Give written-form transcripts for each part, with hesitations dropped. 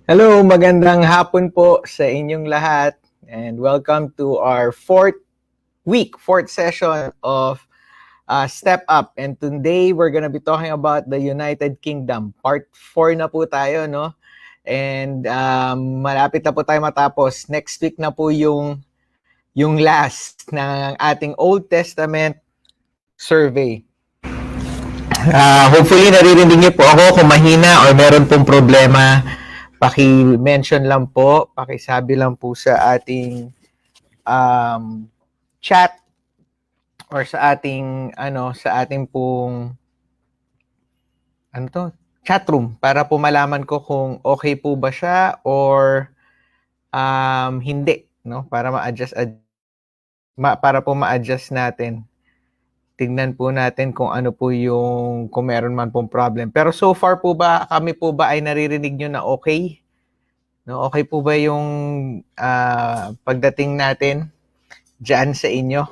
Hello, magandang hapon po sa inyong lahat and welcome to our fourth session of Step Up. And today we're gonna be talking about the United Kingdom. Part 4 na po tayo, no? And malapit na po tayo matapos. Next week na po yung last ng ating Old Testament survey. Hopefully naririnig niyo po ako kung mahina or meron pong problema. Paki-mention lang po, pakisabi lang po sa ating chat or sa ating pong chat room para po malaman ko kung okay po ba siya or hindi, no? Para ma-adjust natin. Tingnan po natin kung ano po kung meron man pong problem. Pero so far po ba, kami po ba ay naririnig nyo na okay? No, okay po ba yung pagdating natin dyan sa inyo?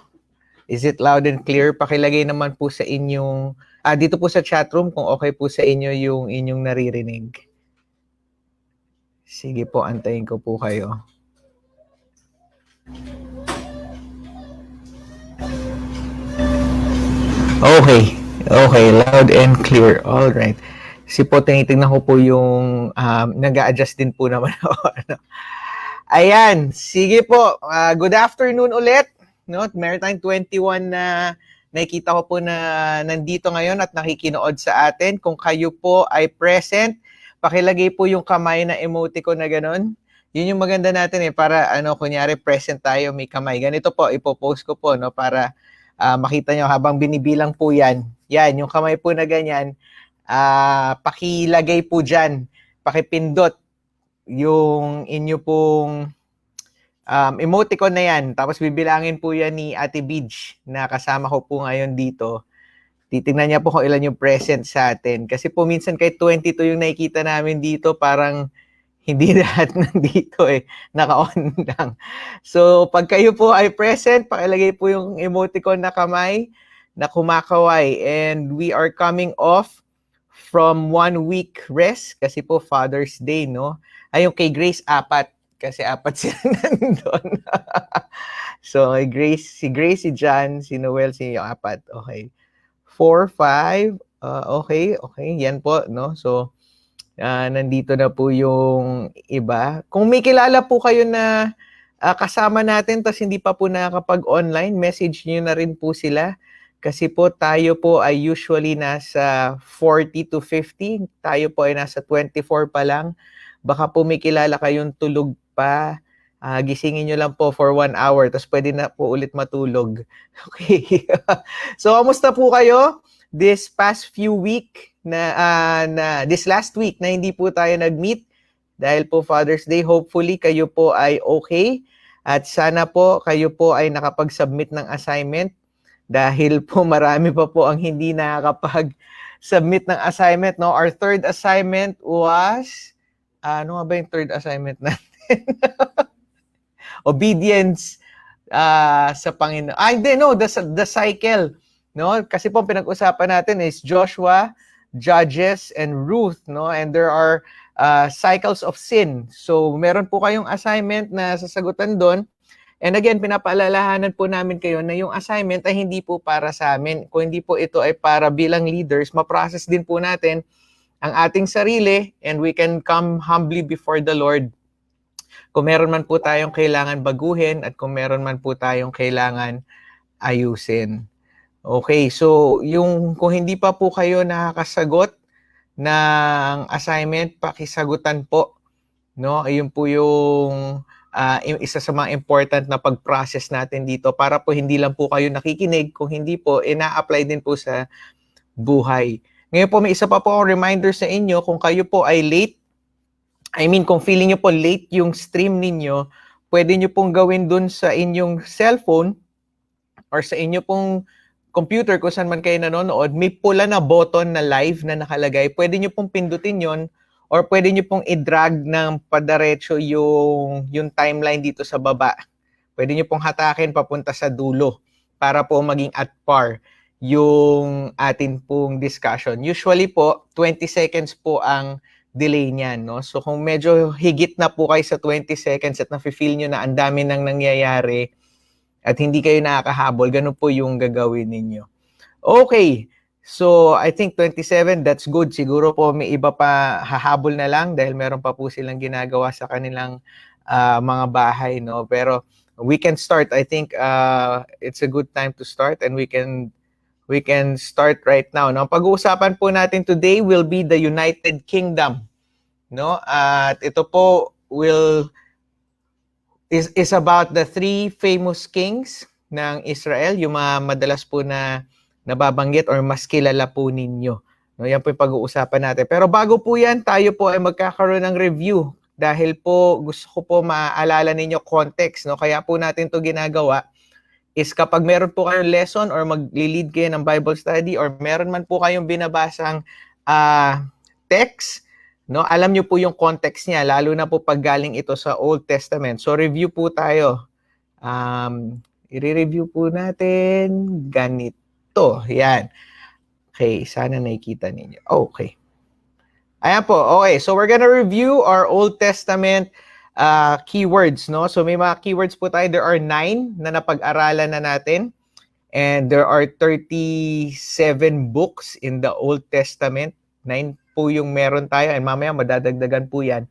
Is it loud and clear? Pakilagay naman po sa inyong, dito po sa chat room kung okay po sa inyo yung inyong naririnig. Sige po, antayin ko po kayo. Okay, loud and clear. All right. Kasi po, tinitingnan ko po yung nag-a-adjust din po naman ako. Ayan, sige po. Good afternoon ulit. No? Meron tayong 21 na nakikita ko po na nandito ngayon at nakikinood sa atin. Kung kayo po ay present, pakilagay po yung kamay na emoticon na ganun. Yun yung maganda natin para kunyari present tayo, may kamay. Ganito po, ipopost ko po no para makita nyo habang binibilang po yan. Yan, yung kamay po na ganyan, pakilagay po dyan, pakipindot yung inyo pong emoticon na yan. Tapos bibilangin po yan ni Ate Beach na kasama ko po ngayon dito. Titingnan niya po kung ilan yung present sa atin. Kasi po minsan kahit 22 yung nakikita namin dito, parang hindi lahat nandito naka-on lang. So, pag kayo po ay present, pakilagay po yung emoticon na kamay na kumakaway. And we are coming off from 1 week rest kasi po Father's Day, no? Ay, yung kay Grace, 4. Kasi 4 sila nandun. So, si Grace, si John, si Noel, si 4. Okay. 4, 5. Okay. Yan po, no? So, nandito na po yung iba. Kung may kilala po kayo na kasama natin tas hindi pa po nakakapag-online, message niyo na rin po sila. Kasi po tayo po ay usually nasa 40 to 50. Tayo po ay nasa 24 pa lang. Baka po may kilala kayong tulog pa. Gisingin nyo lang po for 1 hour tapos pwede na po ulit matulog. Okay. So, kamusta po kayo? This past few week this last week na hindi po tayo nag-meet dahil po Father's Day, hopefully kayo po ay okay at sana po kayo po ay nakapag-submit ng assignment dahil po marami pa po ang hindi nakakapag-submit ng assignment, no? Our third assignment was ano nga ba yung third assignment natin? Obedience sa Panginoon. Hindi, no, the cycle. No? Kasi po pinag-usapan natin is Joshua, Judges, and Ruth. No? And there are cycles of sin. So, meron po kayong assignment na sasagutan doon. And again, pinapaalalahanan po namin kayo na yung assignment ay hindi po para sa amin. Kung hindi po ito ay para bilang leaders, ma-process din po natin ang ating sarili and we can come humbly before the Lord kung meron man po tayong kailangan baguhin at kung meron man po tayong kailangan ayusin. Okay, so kung hindi pa po kayo nakakasagot ng assignment, pakisagutan po. No? Ayun po yung isa sa mga important na pag-process natin dito para po hindi lang po kayo nakikinig, kung hindi po, ina-apply din po sa buhay. Ngayon po, may isa pa po akong reminder sa inyo, kung kayo po ay late, kung feeling nyo po late yung stream ninyo, pwede nyo pong gawin dun sa inyong cellphone or sa inyo pong computer kung saan man kayo nanonood, may pula na button na live na nakalagay. Pwede nyo pong pindutin yon or pwede nyo pong i-drag ng padaretso yung timeline dito sa baba. Pwede nyo pong hatakin papunta sa dulo para po maging at par yung atin pong discussion. Usually po, 20 seconds po ang delay niyan, no? So kung medyo higit na po kayo sa 20 seconds at nafe-feel nyo na ang dami nang nangyayari at hindi kayo nakakahabol, ganun po yung gagawin ninyo. Okay, so I think 27, that's good. Siguro po may iba pa hahabol na lang dahil meron pa po silang ginagawa sa kanilang mga bahay, no? Pero we can start. I think it's a good time to start and we can start right now, no? Pag-uusapan po natin today will be the United Kingdom, no? At ito po is about the 3 famous kings ng Israel, yung mga madalas po na nababanggit or mas kilala po ninyo. No, yan po yung pag-uusapan natin. Pero bago po yan, tayo po ay magkakaroon ng review dahil po gusto ko po maaalala ninyo context, no? Kaya po natin 'to ginagawa is kapag meron po kayong lesson or magli-lead kayo ng Bible study or meron man po kayong binabasang text, no, alam niyo po yung context niya, lalo na po pag galing ito sa Old Testament. So review po tayo. I-review po natin ganito. Yan. Okay, sana nakikita ninyo. Okay. Ayan po. Okay, so we're gonna review our Old Testament keywords, no? So may mga keywords po tayo. There are 9 na napag-aralan na natin. And there are 37 books in the Old Testament. 9 po yung meron tayo. And mamaya madadagdagan po yan.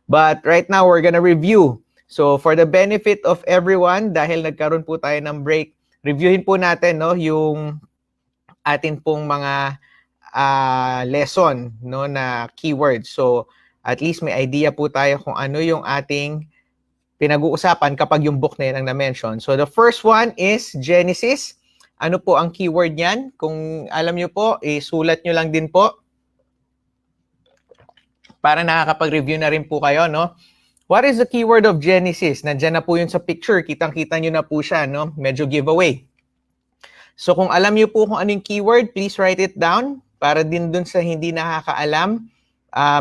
But right now, we're gonna review. So for the benefit of everyone, dahil nagkaroon po tayo ng break, reviewin po natin, no, yung atin pong mga lesson, no, na keywords. So at least may idea po tayo kung ano yung ating pinag-uusapan kapag yung book na yan ang na-mention. So the first one is Genesis. Ano po ang keyword niyan? Kung alam nyo po, isulat nyo lang din po para nakakapag-review na rin po kayo, no? What is the keyword of Genesis? Nandiyan na po yun sa picture. Kitang-kita nyo na po siya, no? Medyo giveaway. So kung alam nyo po kung ano yung keyword, please write it down para din dun sa hindi nakakaalam.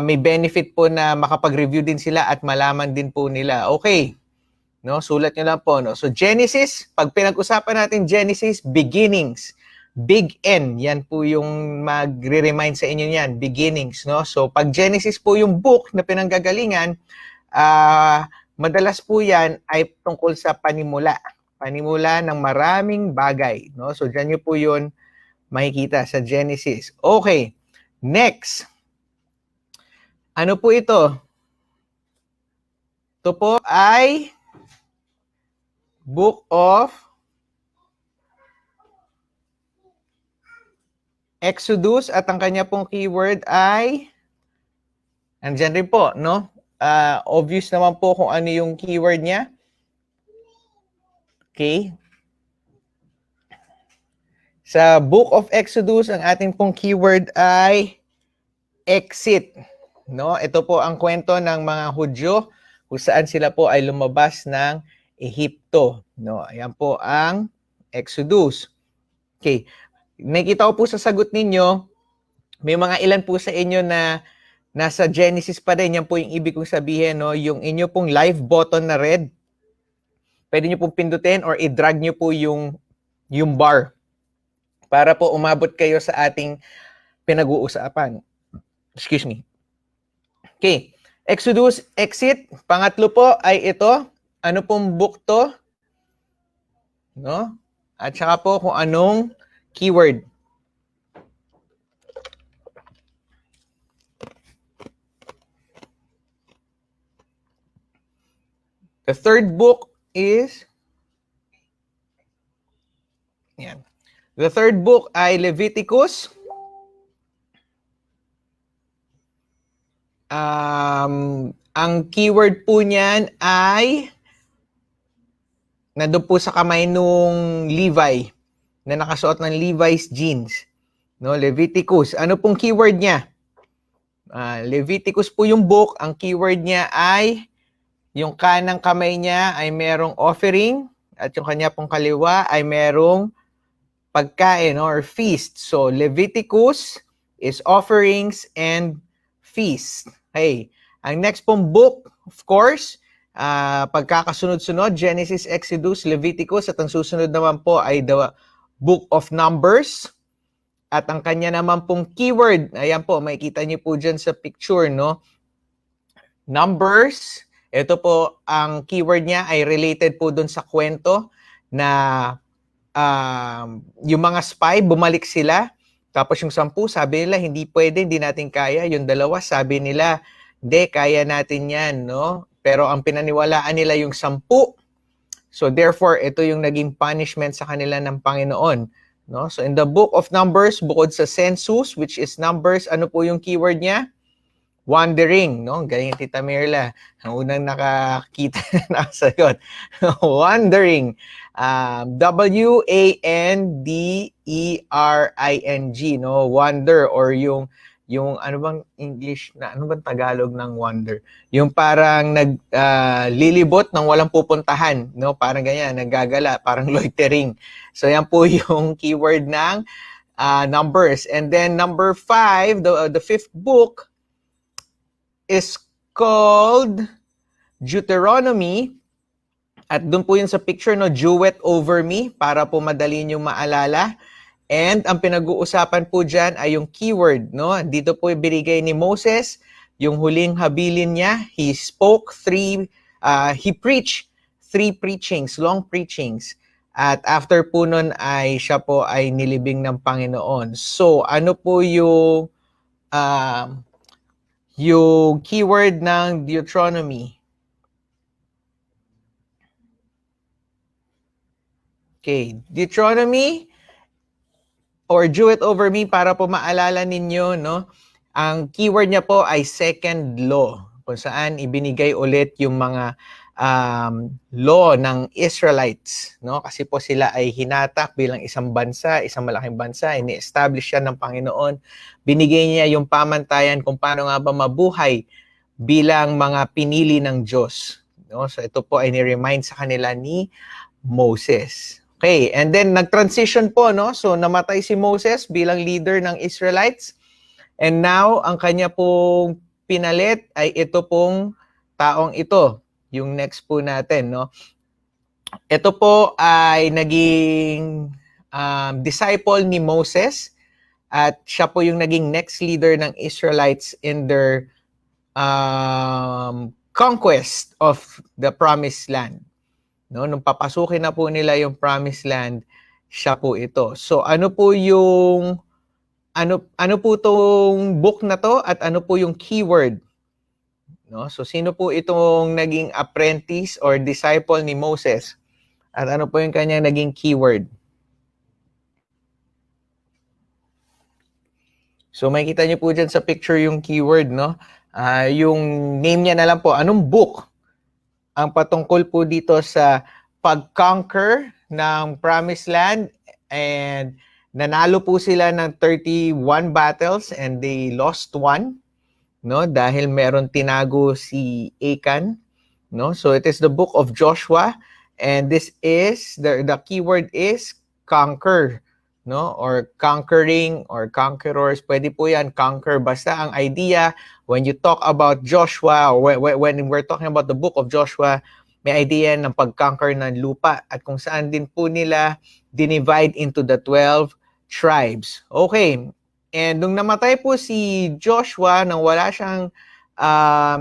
May benefit po na makapag-review din sila at malaman din po nila. Okay. No, sulat nyo lang po, no? So Genesis, pag pinag-usapan natin Genesis, beginnings. Big N, yan po yung magre-remind sa inyo yan, beginnings, no? So pag Genesis po yung book na pinanggagalingan, madalas po yan ay tungkol sa panimula. Panimula ng maraming bagay, no? So dyan nyo po yun makikita sa Genesis. Okay, next. Ano po ito? Ito po ay Book of Exodus at ang kanya pong keyword ay andyan rin po, no? Obvious naman po kung ano yung keyword niya. Okay. Sa Book of Exodus, ang ating pong keyword ay exit. No? Ito po ang kwento ng mga Hudyo kung saan sila po ay lumabas ng Ehipto. No? Ayan po ang Exodus. Okay. Nakikita ko po sa sagot ninyo, may mga ilan po sa inyo na nasa Genesis pa rin. Yan po yung ibig kong sabihin, no? Yung inyo pong live button na red, pwede nyo pong pindutin or i-drag nyo po yung bar para po umabot kayo sa ating pinag-uusapan. Excuse me. Okay. Exodus, exit. Pangatlo po ay ito. Ano pong book to? No? At saka po kung anong keyword. The third book is yan. The third book ay Leviticus. Ang keyword po niyan ay nandun po sa kamay nung Levi na nakasuot ng Levi's jeans. No, Leviticus. Ano pong keyword niya? Leviticus po yung book. Ang keyword niya ay yung kanang kamay niya ay merong offering at yung kanya pong kaliwa ay merong pagkain or feast. So, Leviticus is offerings and feast. Hey, ang next pong book, of course, pagkakasunod-sunod, Genesis, Exodus, Leviticus, at ang susunod naman po ay the Book of Numbers. At ang kanya naman pong keyword, ayan po, makikita niyo po dyan sa picture, no? Numbers. Ito po, ang keyword niya ay related po dun sa kwento na yung mga spy, bumalik sila. Tapos yung 10, sabi nila, hindi pwede, hindi natin kaya. Yung 2, sabi nila, hindi, kaya natin yan, no? Pero ang pinaniwalaan nila yung 10. So therefore, ito yung naging punishment sa kanila ng Panginoon. No? So in the book of Numbers, bukod sa census, which is numbers, ano po yung keyword niya? Wandering. No? Galing Tita Mirla. Ang unang nakakita na nakasagot. Wandering. W-A-N-D-E-R-I-N-G. No? Wander, or yung ano bang English na, ano bang Tagalog ng wonder? Yung parang naglilibot ng walang pupuntahan, no? Parang ganyan, naggagala, parang loitering. So yan po yung keyword ng numbers. And then number 5, the 5th book is called Deuteronomy. At doon po yun sa picture, no, Dew it over me, para po madali nyo maalala. And ang pinag-uusapan po dyan ay yung keyword, no? Dito po binigay ni Moses, yung huling habilin niya. He preached 3 preachings, long preachings. At after po nun ay siya po ay nilibing ng Panginoon. So, ano po yung keyword ng Deuteronomy? Okay, Deuteronomy, or Dew it over me, para po maalala ninyo, no? Ang keyword niya po ay second law, kung saan ibinigay ulit yung mga law ng Israelites, no? Kasi po sila ay hinatak bilang isang bansa, isang malaking bansa, ini-establish siya ng Panginoon. Binigay niya yung pamantayan kung paano nga ba mabuhay bilang mga pinili ng Diyos, no? So ito po ay ni-remind sa kanila ni Moses. Okay, and then nag-transition po, no? So namatay si Moses bilang leader ng Israelites. And now, ang kanya pong pinalit ay ito pong taong ito. Yung next po natin, no? Ito po ay naging disciple ni Moses, at siya po yung naging next leader ng Israelites in their conquest of the Promised Land. No, nung papasukin na po nila yung Promised Land, siya po ito. So ano po tong book na to, at ano po yung keyword? No? So sino po itong naging apprentice or disciple ni Moses? At ano po yung kanyang naging keyword? So makikita niyo po dyan sa picture yung keyword, no? Yung name niya na lang po, anong book ang patungkol po dito sa pag-conquer ng Promised Land, and nanalo po sila ng 31 battles and they lost 1, no? Dahil meron tinago si Achan, no? So it is the book of Joshua, and this is the keyword is conquer, no? Or conquering, or conquerors, pwede po yan, conquer. Basta ang idea, when you talk about Joshua, or when we're talking about the book of Joshua, may idea ng pag-conquer ng lupa, at kung saan din po nila dinivide into the 12 tribes. Okay, and nung namatay po si Joshua, nang wala siyang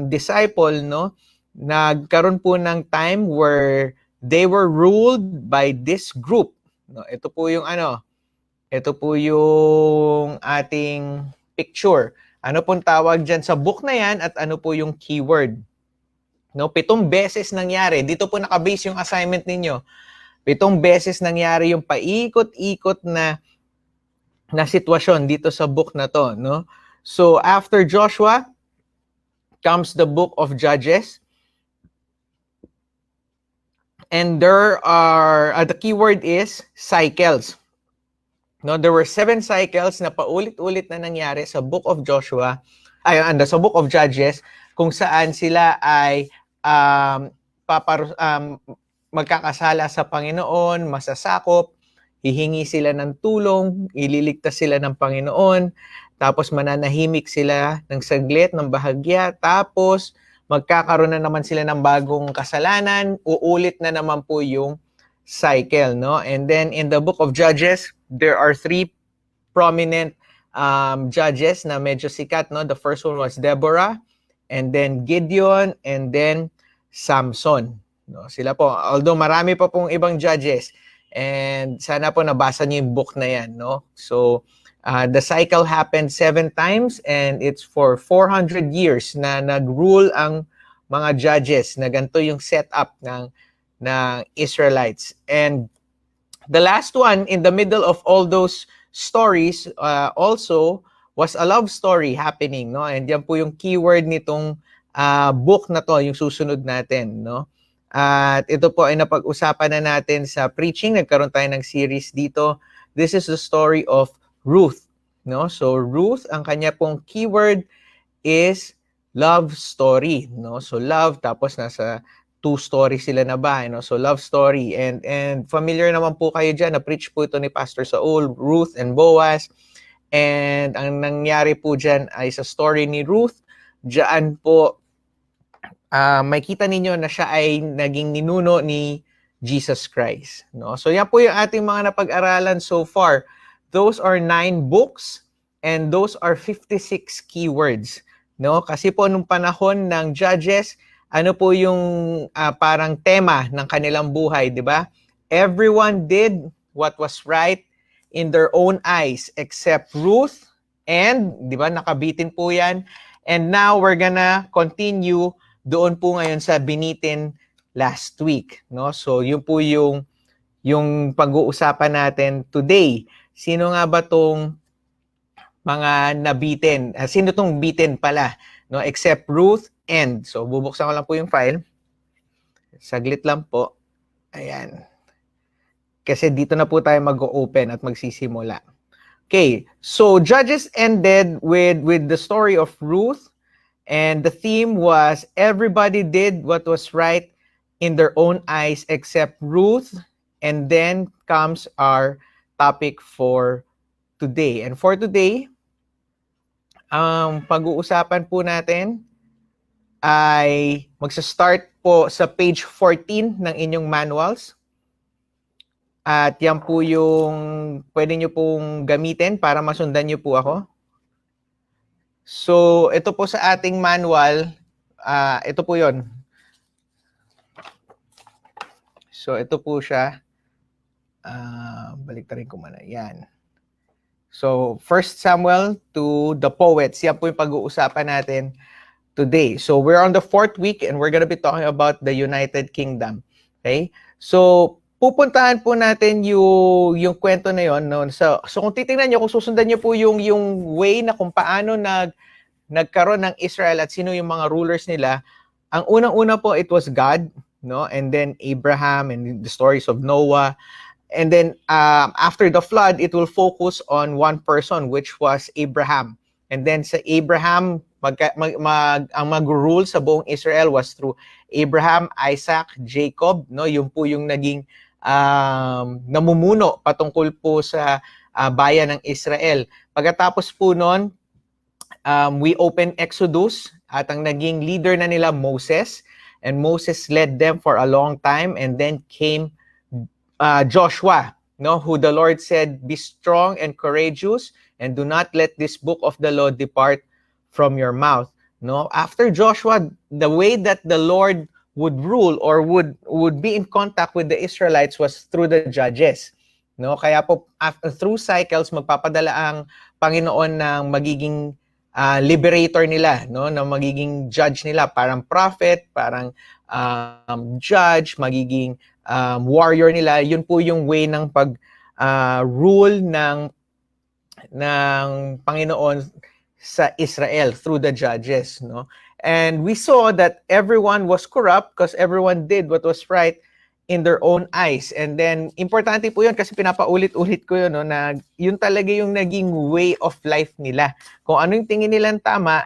disciple, no? Nagkaroon po ng time where they were ruled by this group. No? Ito po yung ating picture. Ano pong tawag dyan sa book na yan, at ano po yung keyword? No, 7 beses nangyari. Dito po nakabase yung assignment ninyo. 7 beses nangyari yung paikot-ikot na sitwasyon dito sa book na to, no? So after Joshua comes the book of Judges. And there are the keyword is cycles. No, there were 7 cycles na paulit-ulit na nangyari sa book of Joshua, sa book of Judges, kung saan sila ay magkakasala sa Panginoon, masasakop, hihingi sila ng tulong, ililigtas sila ng Panginoon, tapos mananahimik sila ng saglit, ng bahagya, tapos magkakaroon na naman sila ng bagong kasalanan, uulit na naman po yung cycle, no? And then in the book of Judges, there are 3 prominent judges na medyo sikat, no? The first one was Deborah, and then Gideon, and then Samson. No, sila po. Although marami pa pong ibang judges, and sana po nabasa niyo yung book na yan, no? So, the cycle happened 7 times, and it's for 400 years na nag-rule ang mga judges na ganito yung setup ng Israelites. And the last one, in the middle of all those stories, also was a love story happening, no? And yan po yung keyword nitong book na to, yung susunod natin, no? At ito po ay napag-usapan na natin sa preaching. Nagkaroon tayo ng series dito. This is the story of Ruth, no? So Ruth, ang kanya pong keyword is love story, no? So love, tapos nasa 2 stories sila na ba, no? So love story, and familiar naman po kayo dyan, na-preach po ito ni Pastor Saul, Ruth and Boaz. And ang nangyari po dyan ay sa story ni Ruth, dyan po may kita ninyo na siya ay naging ninuno ni Jesus Christ, no? So yan po yung ating mga napag-aralan so far. Those are 9 books and those are 56 keywords, no? Kasi po nung panahon ng Judges, ano po yung parang tema ng kanilang buhay, di ba? Everyone did what was right in their own eyes except Ruth, and di ba nakabitin po yan. And now we're gonna continue doon po ngayon sa binitin last week, no? So yun po yung pag-uusapan natin today. Sino nga ba tong mga nabitin? Sino tong bitin pala, no? Except Ruth and, so bubuksan ko lang po yung file. Saglit lang po. Ayan. Kasi dito na po tayo mag-open at magsisimula. Okay, so Judges ended with the story of Ruth. And the theme was, everybody did what was right in their own eyes except Ruth. And then comes our topic for today. And for today, pag-uusapan po natin ay magsa-start po sa page 14 ng inyong manuals. At yan po yung pwede nyo pong gamitin para masundan nyo po ako. So, ito po sa ating manual, ito po yon. So, ito po siya. Baliktarin ko muna. Yan. So, 1 Samuel to the poets. Yan po yung pag-uusapan natin today. So, we're on the 4th week and we're gonna be talking about the United Kingdom. Okay? So, pupuntahan po natin yung kwento na yon, no? So kung titingnan niyo, kung susundan niyo po yung way na kung paano nagkaroon ng Israel at sino yung mga rulers nila, ang unang-una po, it was God, no? And then Abraham and the stories of Noah. And then after the flood, it will focus on one person, which was Abraham. And then sa Abraham, ang mag-rule sa buong Israel was through Abraham, Isaac, Jacob, no? Yung po yung naging namumuno patungkol po sa bayan ng Israel. Pagkatapos po nun, we open Exodus at ang naging leader na nila Moses, and Moses led them for a long time, and then came Joshua, no, who the Lord said, be strong and courageous and do not let this book of the law depart from your mouth, no? After Joshua, the way that the Lord would rule or would be in contact with the Israelites was through the judges, no? Kaya po through cycles magpapadala ang Panginoon ng magiging liberator nila, no, na magiging judge nila, parang prophet, parang judge, magiging warrior nila. Yun po yung way ng pag rule ng Panginoon sa Israel through the judges, no? And we saw that everyone was corrupt because everyone did what was right in their own eyes. And then, importante po yun kasi pinapaulit-ulit ko yun, no, na yun talaga yung naging way of life nila. Kung ano yung tingin nilang tama,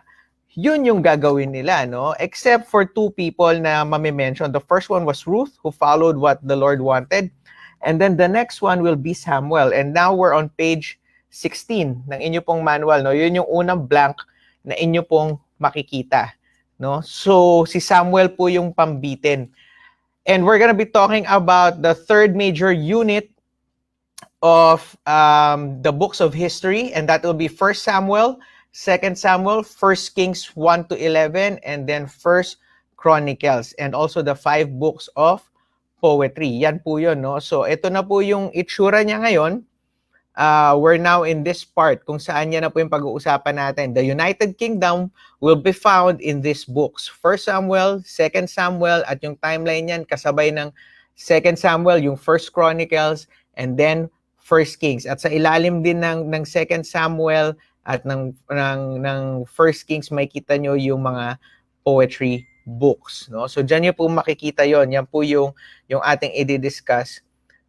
yun yung gagawin nila, no? Except for 2 people na mamimension. The first one was Ruth, who followed what the Lord wanted. And then the next one will be Samuel. And now we're on page 16 ng inyo pong manual, no? Yun yung unang blank na inyo pong makikita, no? So, si Samuel po yung pambitin. And we're gonna be talking about the third major unit of the books of history, and that will be 1 Samuel, 2 Samuel, 1 Kings 1 to 11, and then 1 Chronicles, and also the 5 books of poetry. Yan po yun, no? So, ito na po yung itsura niya ngayon. We're now in this part kung saan yan na po yung pag-uusapan natin. The United Kingdom will be found in these books. 1 Samuel, 2 Samuel, at yung timeline yan kasabay ng 2 Samuel, yung 1 Chronicles, and then 1 Kings. At sa ilalim din ng 2 Samuel at ng 1 Kings, may kita nyo yung mga poetry books. No? So dyan nyo po makikita yon. Yan po yung ating i-discuss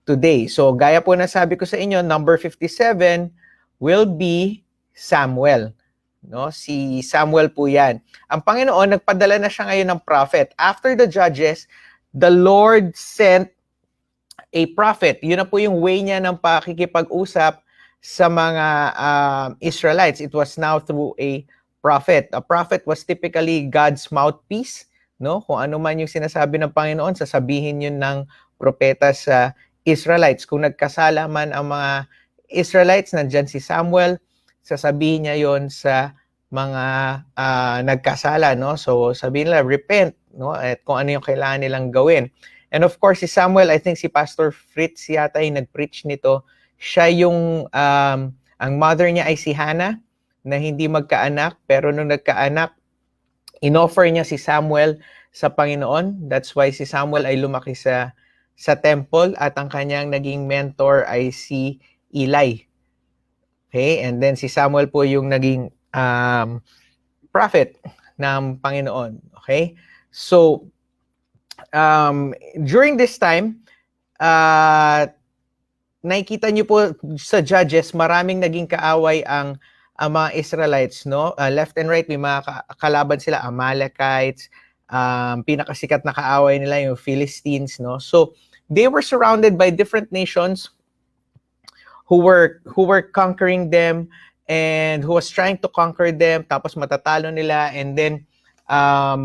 today. So, gaya po na sabi ko sa inyo, number 57 will be Samuel. No? Si Samuel po yan. Ang Panginoon, nagpadala na siya ngayon ng prophet. After the judges, the Lord sent a prophet. Yun na po yung way niya ng pakikipag-usap sa mga Israelites. It was now through a prophet. A prophet was typically God's mouthpiece. No? Kung ano man yung sinasabi ng Panginoon, sasabihin yun ng propeta sa Israelites. Kung nagkasala man ang mga Israelites, nandyan si Samuel, sasabihin niya yon sa mga nagkasala, no? So sabihin nila, repent, no? At kung ano yung kailangan nilang gawin. And of course, si Samuel, I think si Pastor Fritz yata yung nag-preach nito. Siya yung, ang mother niya ay si Hannah, na hindi magkaanak, pero nung nagkaanak, inoffer niya si Samuel sa Panginoon. That's why si Samuel ay lumaki sa temple, at ang kanyang naging mentor ay si Eli. Okay? And then si Samuel po yung naging prophet ng Panginoon. Okay? So, during this time, nakikita niyo po sa Judges, maraming naging kaaway ang mga Israelites, no? Left and right, may mga kalaban sila, Amalekites, pinakasikat na kaaway nila yung Philistines, no? So they were surrounded by different nations who were conquering them, and who was trying to conquer them, tapos matatalo nila, and then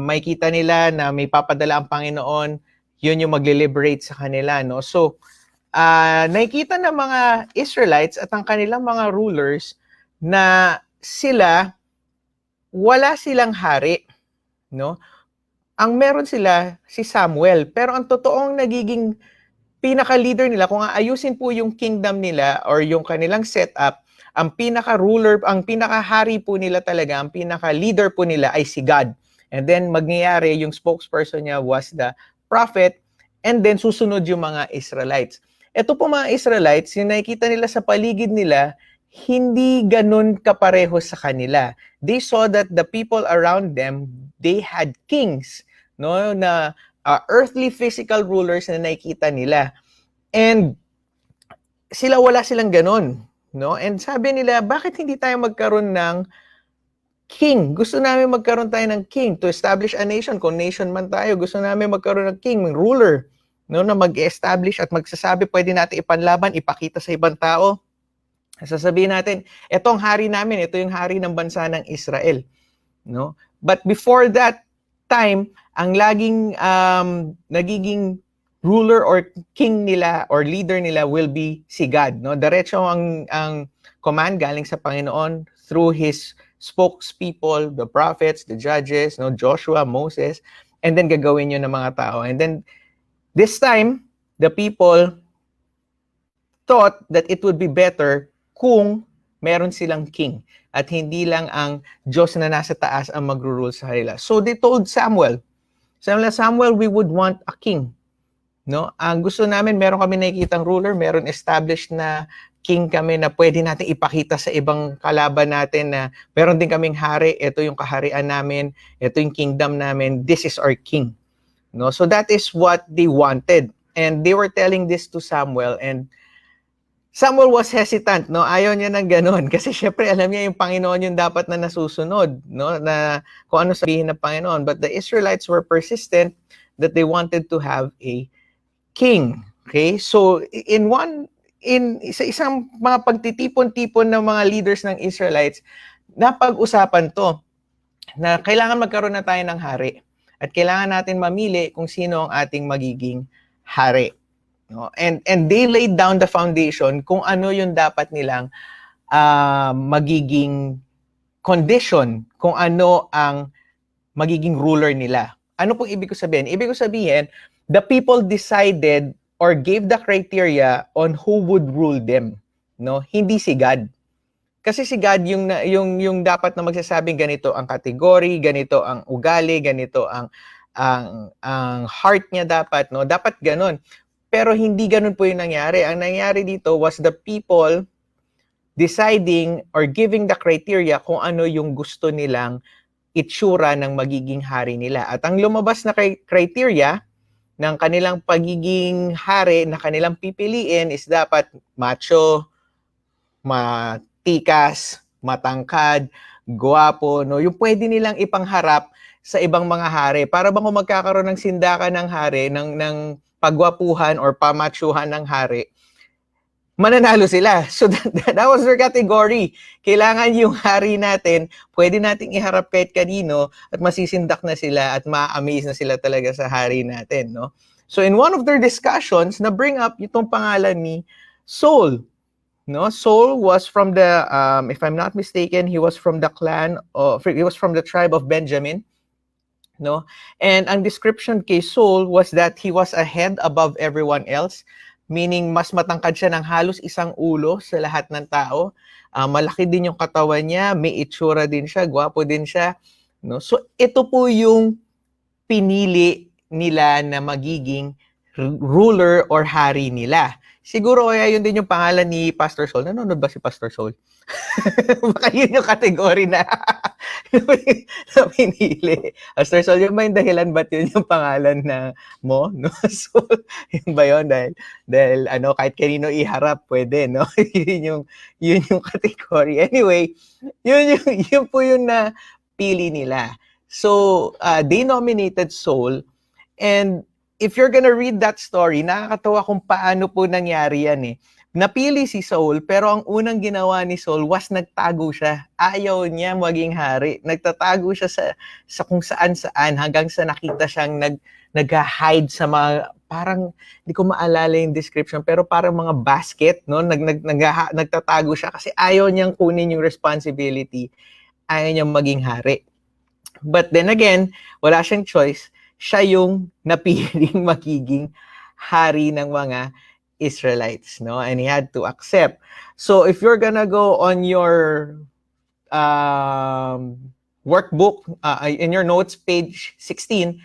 may kita nila na may papadala ang Panginoon, yun yung magle-liberate sa kanila, no? So nakikita ng mga Israelites at ang kanilang mga rulers na wala silang hari, no? Ang meron sila si Samuel, pero ang totoong nagiging pinaka-leader nila, kung aayusin po yung kingdom nila or yung kanilang setup, ang pinaka-ruler, ang pinaka-hari po nila talaga, ang pinaka-leader po nila ay si God. And then magyayari, yung spokesperson niya was the prophet, and then susunod yung mga Israelites. Ito po mga Israelites, yung nakikita nila sa paligid nila, hindi ganun kapareho sa kanila. They saw that the people around them, they had kings, no, na earthly physical rulers na nakikita nila. And wala silang ganun, no? And sabi nila, bakit hindi tayo magkaroon ng king? Gusto namin magkaroon tayo ng king to establish a nation. Kung nation man tayo, gusto namin magkaroon ng king, ng ruler, no, na mag-establish at magsasabi, pwede natin ipanlaban, ipakita sa ibang tao. Sasabihin natin, etong hari namin, ito yung hari ng bansa ng Israel, no? But before that time, ang laging nagiging ruler or king nila or leader nila will be si God, no? Diretso ang command galing sa Panginoon through his spokespeople, the prophets, the judges, no, Joshua, Moses, and then gagawin yun ng mga tao. And then this time, the people thought that it would be better kung meron silang king at hindi lang ang Diyos na nasa taas ang magro-rule sa kanila. So they told Samuel, we would want a king. No? Ang gusto namin, meron kami nakikitang ruler, meron established na king kami na pwede natin ipakita sa ibang kalaban natin na meron din kaming hari, ito yung kaharian namin, ito yung kingdom namin, this is our king. No? So that is what they wanted. And they were telling this to Samuel, and Samuel was hesitant, no? Ayaw niya ng ganun. Kasi syempre, alam niya yung Panginoon yung dapat na nasusunod, no? Na kung ano sabihin ng Panginoon. But the Israelites were persistent that they wanted to have a king. Okay? So, sa isang mga pagtitipon-tipon ng mga leaders ng Israelites, napag-usapan to, na kailangan magkaroon na tayo ng hari. At kailangan natin mamili kung sino ang ating magiging hari. no? And they laid down the foundation kung ano yung dapat nilang magiging condition, kung ano ang magiging ruler nila. Ano pong ibig ko sabihin? Ibig ko sabihin, the people decided or gave the criteria on who would rule them, no? Hindi si God. Kasi si God yung dapat na magsasabing ganito ang category, ganito ang ugali, ganito ang heart niya dapat, no? Dapat ganun. Pero hindi ganun po yung nangyari. Ang nangyari dito was the people deciding or giving the criteria kung ano yung gusto nilang itsura ng magiging hari nila. At ang lumabas na criteria ng kanilang pagiging hari na kanilang pipiliin is dapat macho, matikas, matangkad, guwapo, no? Yung pwede nilang ipangharap sa ibang mga hari. Para bang kung magkakaroon ng sindakan ng hari, ng pagwapuhan or pamachuhan ng hari, mananalo sila. So that was their category. Kailangan yung hari natin, pwede nating iharap kahit kanino at masisindak na sila at ma-amaze na sila talaga sa hari natin, no? So in one of their discussions, na bring up itong pangalan ni Saul. No, Saul was from the, if I'm not mistaken, he was from the he was from the tribe of Benjamin. No, and ang description kay Saul was that he was a head above everyone else. Meaning, mas matangkad siya ng halos isang ulo sa lahat ng tao. Malaki din yung katawan niya, may itsura din siya, gwapo din siya. No? So, ito po yung pinili nila na magiging ruler or hari nila. Siguro kaya yun din yung pangalan ni Pastor Saul. Nanonood ba si Pastor Saul? Baka yun yung category na pinili. Pastor Saul, yun ba yung dahilan ba't yun yung pangalan na mo? No? So, yun ba yun? Dahil ano, kahit kanino iharap, pwede, no? yun yung category. Anyway, yun po yung na pili nila. So, they nominated Saul, and if you're gonna read that story, nakakatawa kung paano po nangyari yan eh. Napili si Saul, pero ang unang ginawa ni Saul was nagtago siya. Ayaw niya maging hari. Nagtatago siya sa kung saan-saan hanggang sa nakita siyang nag-hide sa mga, parang, hindi ko maalala yung description, pero parang mga basket, no? Nagtatago siya kasi ayaw niyang kunin yung responsibility. Ayaw niyang maging hari. But then again, wala siyang choice. Siya yung napiling magiging hari ng mga Israelites, no? And he had to accept. So if you're gonna go on your workbook, in your notes, page 16,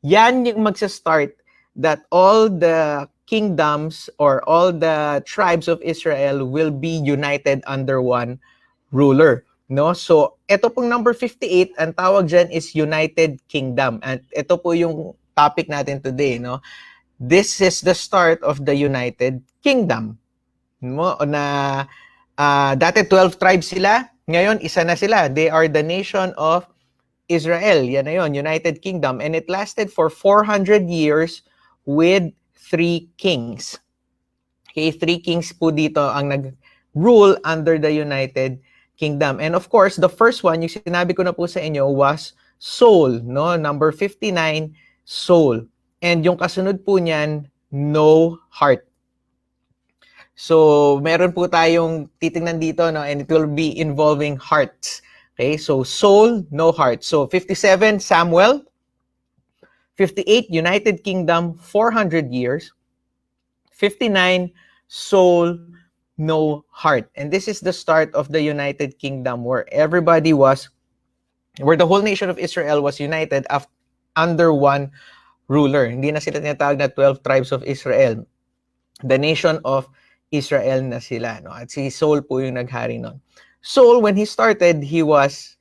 yan yung magsa-start that all the kingdoms or all the tribes of Israel will be united under one ruler. No? So, ito pong number 58, ang tawag dyan is United Kingdom. At ito po yung topic natin today, no? This is the start of the United Kingdom. No? Na dati 12 tribes sila, ngayon isa na sila. They are the nation of Israel. Yan na yun, United Kingdom. And it lasted for 400 years with 3 kings. Okay, 3 kings po dito ang nag-rule under the United Kingdom. And of course, the first one, yung sinabi ko na po sa inyo, was Saul, no? Number 59, Saul. And yung kasunod po niyan, no heart. So, meron po tayong titingnan dito, no? And it will be involving hearts. Okay, so Saul, no heart. So, 57, Samuel. 58, United Kingdom, 400 years. 59, Saul, no heart. And this is the start of the United Kingdom where the whole nation of Israel was united under one ruler. Hindi na sila tinatawag na 12 tribes of Israel. The nation of Israel na sila. No? At si Saul po yung naghari nun. Saul, when he started, he was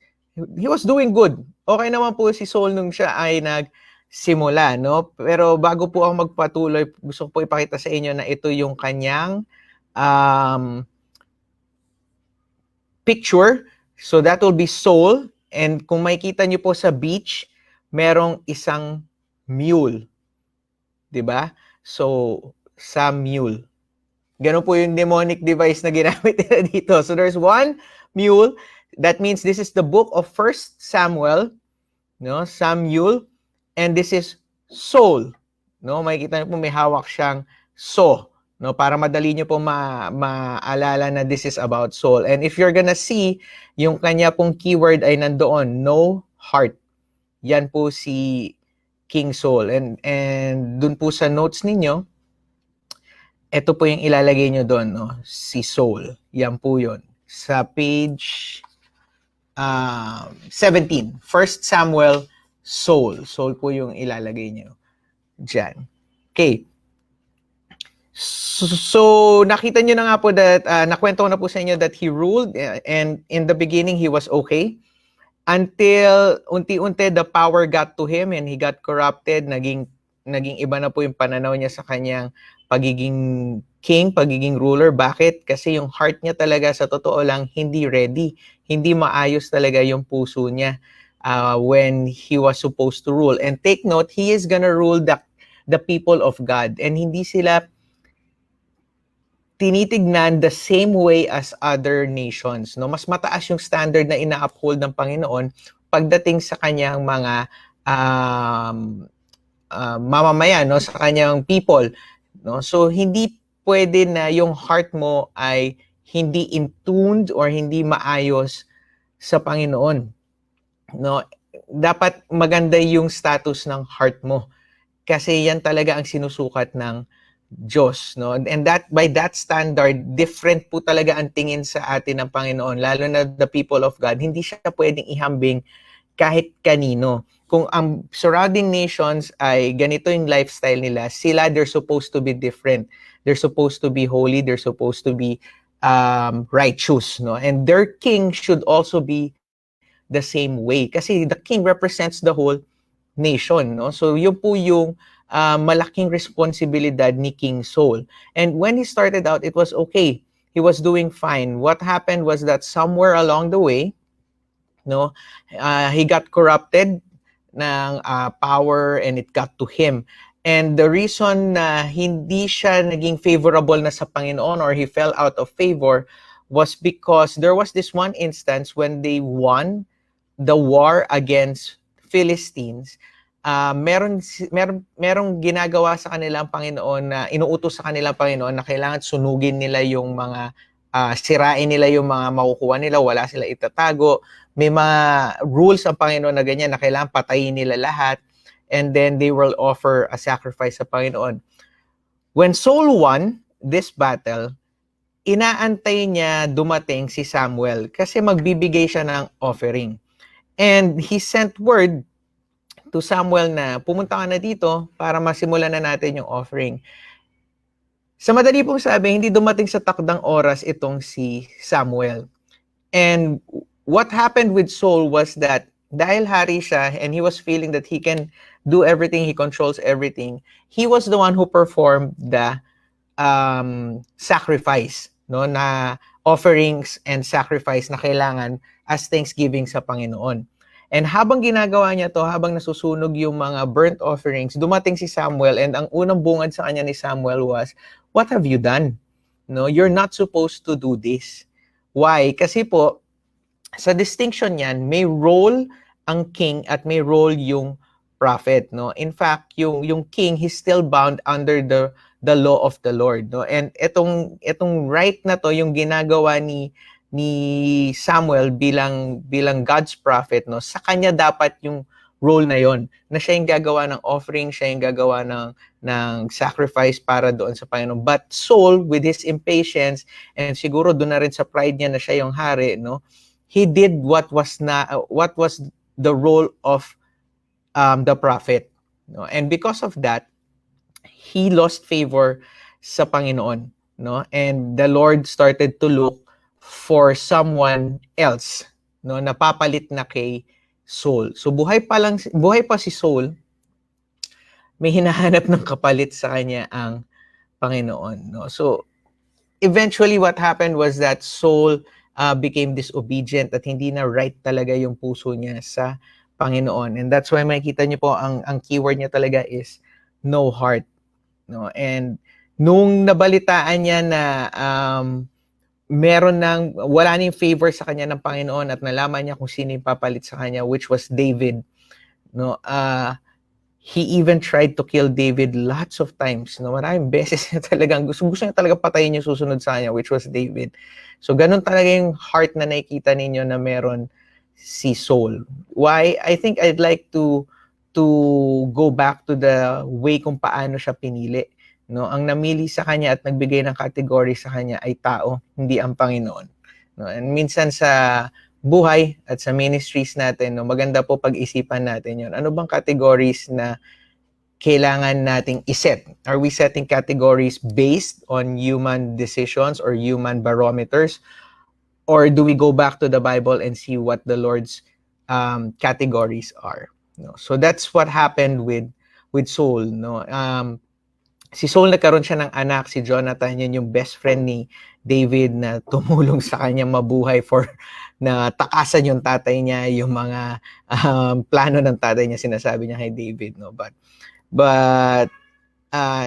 doing good. Okay naman po si Saul nung siya ay nagsimula. No? Pero bago po ako magpatuloy, gusto ko po ipakita sa inyo na ito yung kanyang picture. So that will be Saul. And kung makikita nyo po sa beach, merong isang mule. Diba? So, Samuel. Ganun po yung demonic device na ginamit nila dito. So there's one mule. That means this is the book of 1 Samuel. No? Samuel. And this is Saul. No? Makikita nyo po may hawak siyang So, no, para madali nyo po maalala na this is about Saul. And if you're gonna see, yung kanya pong keyword ay nandoon, no heart. Yan po si King Saul. And dun po sa notes ninyo, ito po yung ilalagay nyo doon, no? Si Saul. Yan po yun. Sa page 17. 1 Samuel, Saul. Saul po yung ilalagay nyo dyan. Okay. So nakita nyo na nga po that, nakwento ko na po sa inyo that he ruled, and in the beginning, he was okay. Until unti-unti the power got to him and he got corrupted, naging iba na po yung pananaw niya sa kanyang pagiging king, pagiging ruler. Bakit? Kasi yung heart niya talaga sa totoo lang hindi ready. Hindi maayos talaga yung puso niya when he was supposed to rule. And take note, he is gonna rule the people of God, and hindi sila tinitignan the same way as other nations, no? Mas mataas yung standard na ina-uphold ng Panginoon pagdating sa kanyang mga mamamayan, no? Sa kanyang people, no? So hindi pwede na yung heart mo ay hindi in tuned or hindi maayos sa Panginoon, no? Dapat maganda yung status ng heart mo kasi yan talaga ang sinusukat ng Diyos, no? And that, by that standard, different po talaga ang tingin sa atin ng Panginoon, lalo na the people of God. Hindi siya pwedeng ihambing kahit kanino. Kung ang surrounding nations ay ganito yung lifestyle nila, sila, they're supposed to be different. They're supposed to be holy. They're supposed to be righteous, no? And their king should also be the same way. Kasi the king represents the whole nation, no? So yun po yung malaking responsibilidad ni King Saul. And when he started out, it was okay. He was doing fine. What happened was that somewhere along the way, no, he got corrupted ng power and it got to him. And the reason na hindi siya naging favorable na sa Panginoon or he fell out of favor was because there was this one instance when they won the war against Philistines. Merong ginagawa sa kanilang Panginoon na inuutos sa kanilang Panginoon na kailangan sunugin nila yung mga sirain nila yung mga makukuha nila, wala sila itatago. May mga rules ang Panginoon na ganyan na kailangan patayin nila lahat, and then they will offer a sacrifice sa Panginoon. When Saul won this battle, inaantay niya dumating si Samuel kasi magbibigay siya ng offering. And he sent word to Samuel na pumunta ka na dito para masimulan na natin yung offering. Sa madali pong sabi, hindi dumating sa takdang oras itong si Samuel. And what happened with Saul was that dahil hari siya and he was feeling that he can do everything, he controls everything, he was the one who performed the sacrifice, no, na offerings and sacrifice na kailangan as thanksgiving sa Panginoon. And habang ginagawa niya to, habang nasusunog yung mga burnt offerings, dumating si Samuel, and ang unang bungad sa kanya ni Samuel was, "What have you done? No, you're not supposed to do this." Why? Kasi po, sa distinction niyan, may role ang king at may role yung prophet, no? In fact, yung king, he's still bound under the law of the Lord, no? And etong right na to, yung ginagawa ni Samuel bilang God's prophet, no, sa kanya dapat yung role na yon, na siya yung gagawa ng offering, siya yung gagawa ng sacrifice para doon sa Panginoon. But Saul, with his impatience, and siguro doon na rin sa pride niya na siya yung hari, no, he did what was the role of the prophet, no? And because of that, he lost favor sa Panginoon, no? And the Lord started to look for someone else, no, napapalit na kay Saul. So buhay pa si Saul, may hinahanap ng kapalit sa kanya ang Panginoon, no? So eventually what happened was that Saul became disobedient at hindi na right talaga yung puso niya sa Panginoon. And that's why makikita niyo po ang keyword niya talaga is no heart, no? And nung nabalitaan niya na wala nang favor sa kanya ng Panginoon at nalaman niya kung sino yung papalit sa kanya, which was David, no? he even tried to kill David lots of times. No, maraming beses niya talagang gusto niya talaga patayin yung susunod sa kanya, which was David. So ganun talaga yung heart na nakikita ninyo na meron si Saul. Why? I think I'd like to go back to the way kung paano siya pinili. No, ang namili sa kanya at nagbigay ng category sa kanya ay tao, hindi ang Panginoon. No, and minsan sa buhay at sa ministries natin, no, maganda po pag-isipan natin yun. Ano bang categories na kailangan nating iset? Are we setting categories based on human decisions or human barometers? Or do we go back to the Bible and see what the Lord's categories are? No? So that's what happened with Saul. No? Si Saul nagkaroon siya ng anak, si Jonathan, yun yung best friend ni David na tumulong sa kanya mabuhay for na takasan yung tatay niya, yung mga plano ng tatay niya, sinasabi niya kay David. No? But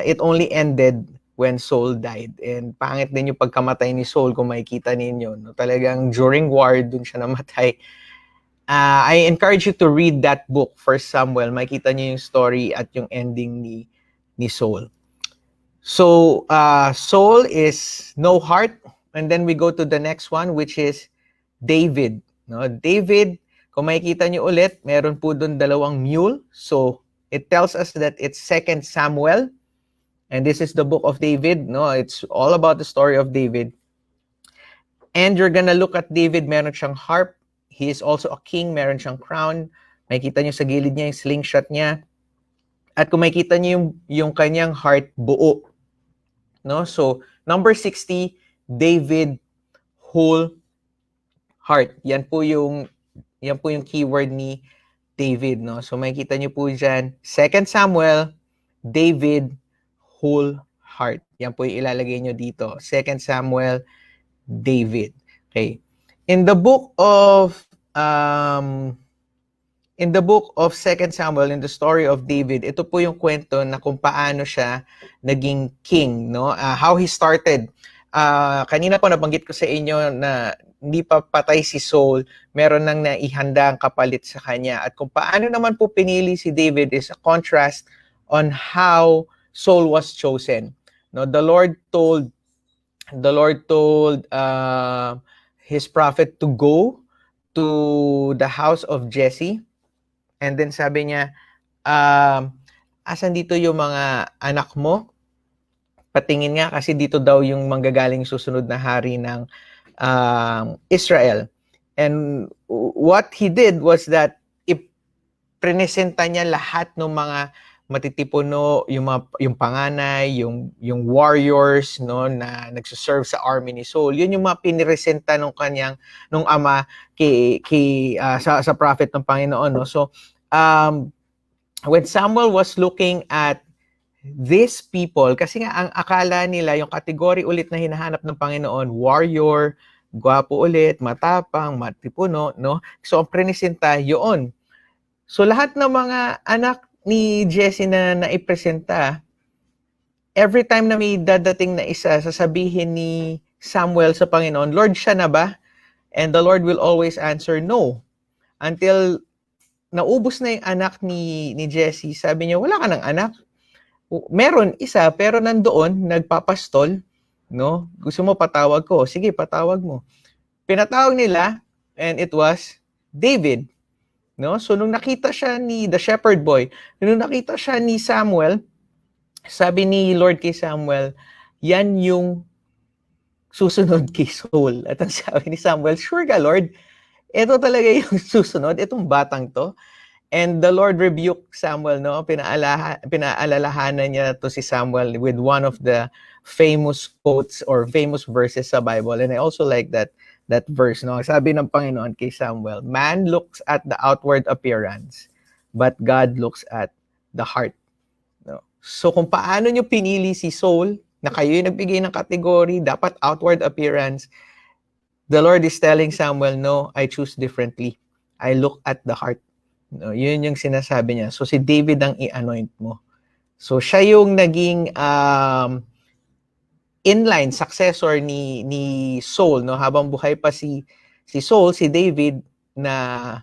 it only ended when Saul died. And pangit din yung pagkamatay ni Saul kung makikita ninyo. No? Talagang during war, dun siya namatay. I encourage you to read that book, 1 Samuel. Makikita niyo yung story at yung ending ni Saul. So, Saul is no heart. And then we go to the next one, which is David. No? David, kung makikita niyo ulit, meron po doon 2 mule. So, it tells us that it's 2 Samuel. And this is the book of David. No? It's all about the story of David. And you're gonna look at David, meron siyang harp. He is also a king, meron siyang crown. Makikita niyo sa gilid niya yung slingshot niya. At kung makikita niyo yung kanyang heart, buo. No? So, number 60, David, whole heart. Yan po yung keyword ni David. No? So, makikita niyo po dyan, 2 Samuel, David, whole heart. Yan po yung ilalagay niyo dito. 2 Samuel, David. Okay. In the book of 2 Samuel, in the story of David, ito po yung kwento na kung paano siya naging king, no? How he started. Kanina po nabanggit ko sa inyo na hindi pa patay si Saul, meron nang naihanda ang kapalit sa kanya. At kung paano naman po pinili si David is a contrast on how Saul was chosen. No, the Lord told his prophet to go to the house of Jesse. And then sabi niya, asan dito yung mga anak mo? Patingin nga kasi dito daw yung manggagaling susunod na hari ng Israel. And what he did was that ipresenta niya lahat ng mga matitipuno, yung panganay, yung warriors, no, na nagsuserve sa army ni Saul. Yun yung mga piniresenta nung ama sa prophet ng Panginoon, no. So when Samuel was looking at these people, kasi nga ang akala nila, yung category ulit na hinahanap ng Panginoon, warrior, gwapo ulit, matapang, matipuno, no? So ang presenta yun. So lahat ng mga anak ni Jesse na naipresenta, every time na may dadating na isa, sasabihin ni Samuel sa Panginoon, Lord, siya na ba? And the Lord will always answer no. Until naubos na yung anak ni Jesse, sabi niya, wala ka ng anak. Meron isa, pero nandoon, nagpapastol, no? Gusto mo patawag ko? Sige, patawag mo. Pinatawag nila, and it was David. No? So, nung nakita siya ni the shepherd boy, nung nakita siya ni Samuel, sabi ni Lord kay Samuel, yan yung susunod kay Saul. At ang sabi ni Samuel, sure ka, Lord? Ito talaga yung susunod, itong batang to. And the Lord rebuked Samuel, no? Pinaalalahanan niya to si Samuel with one of the famous quotes or famous verses sa Bible. And I also like that verse, no? Sabi ng Panginoon kay Samuel, man looks at the outward appearance, but God looks at the heart. No? So kung paano niyo pinili si Saul, na kayo yung nagbigay ng category, dapat outward appearance, the Lord is telling Samuel, no, I choose differently. I look at the heart. No, yun yung sinasabi niya. So si David ang i-anoint mo. So siya yung naging inline successor ni Saul, no, habang buhay pa si Saul, si David na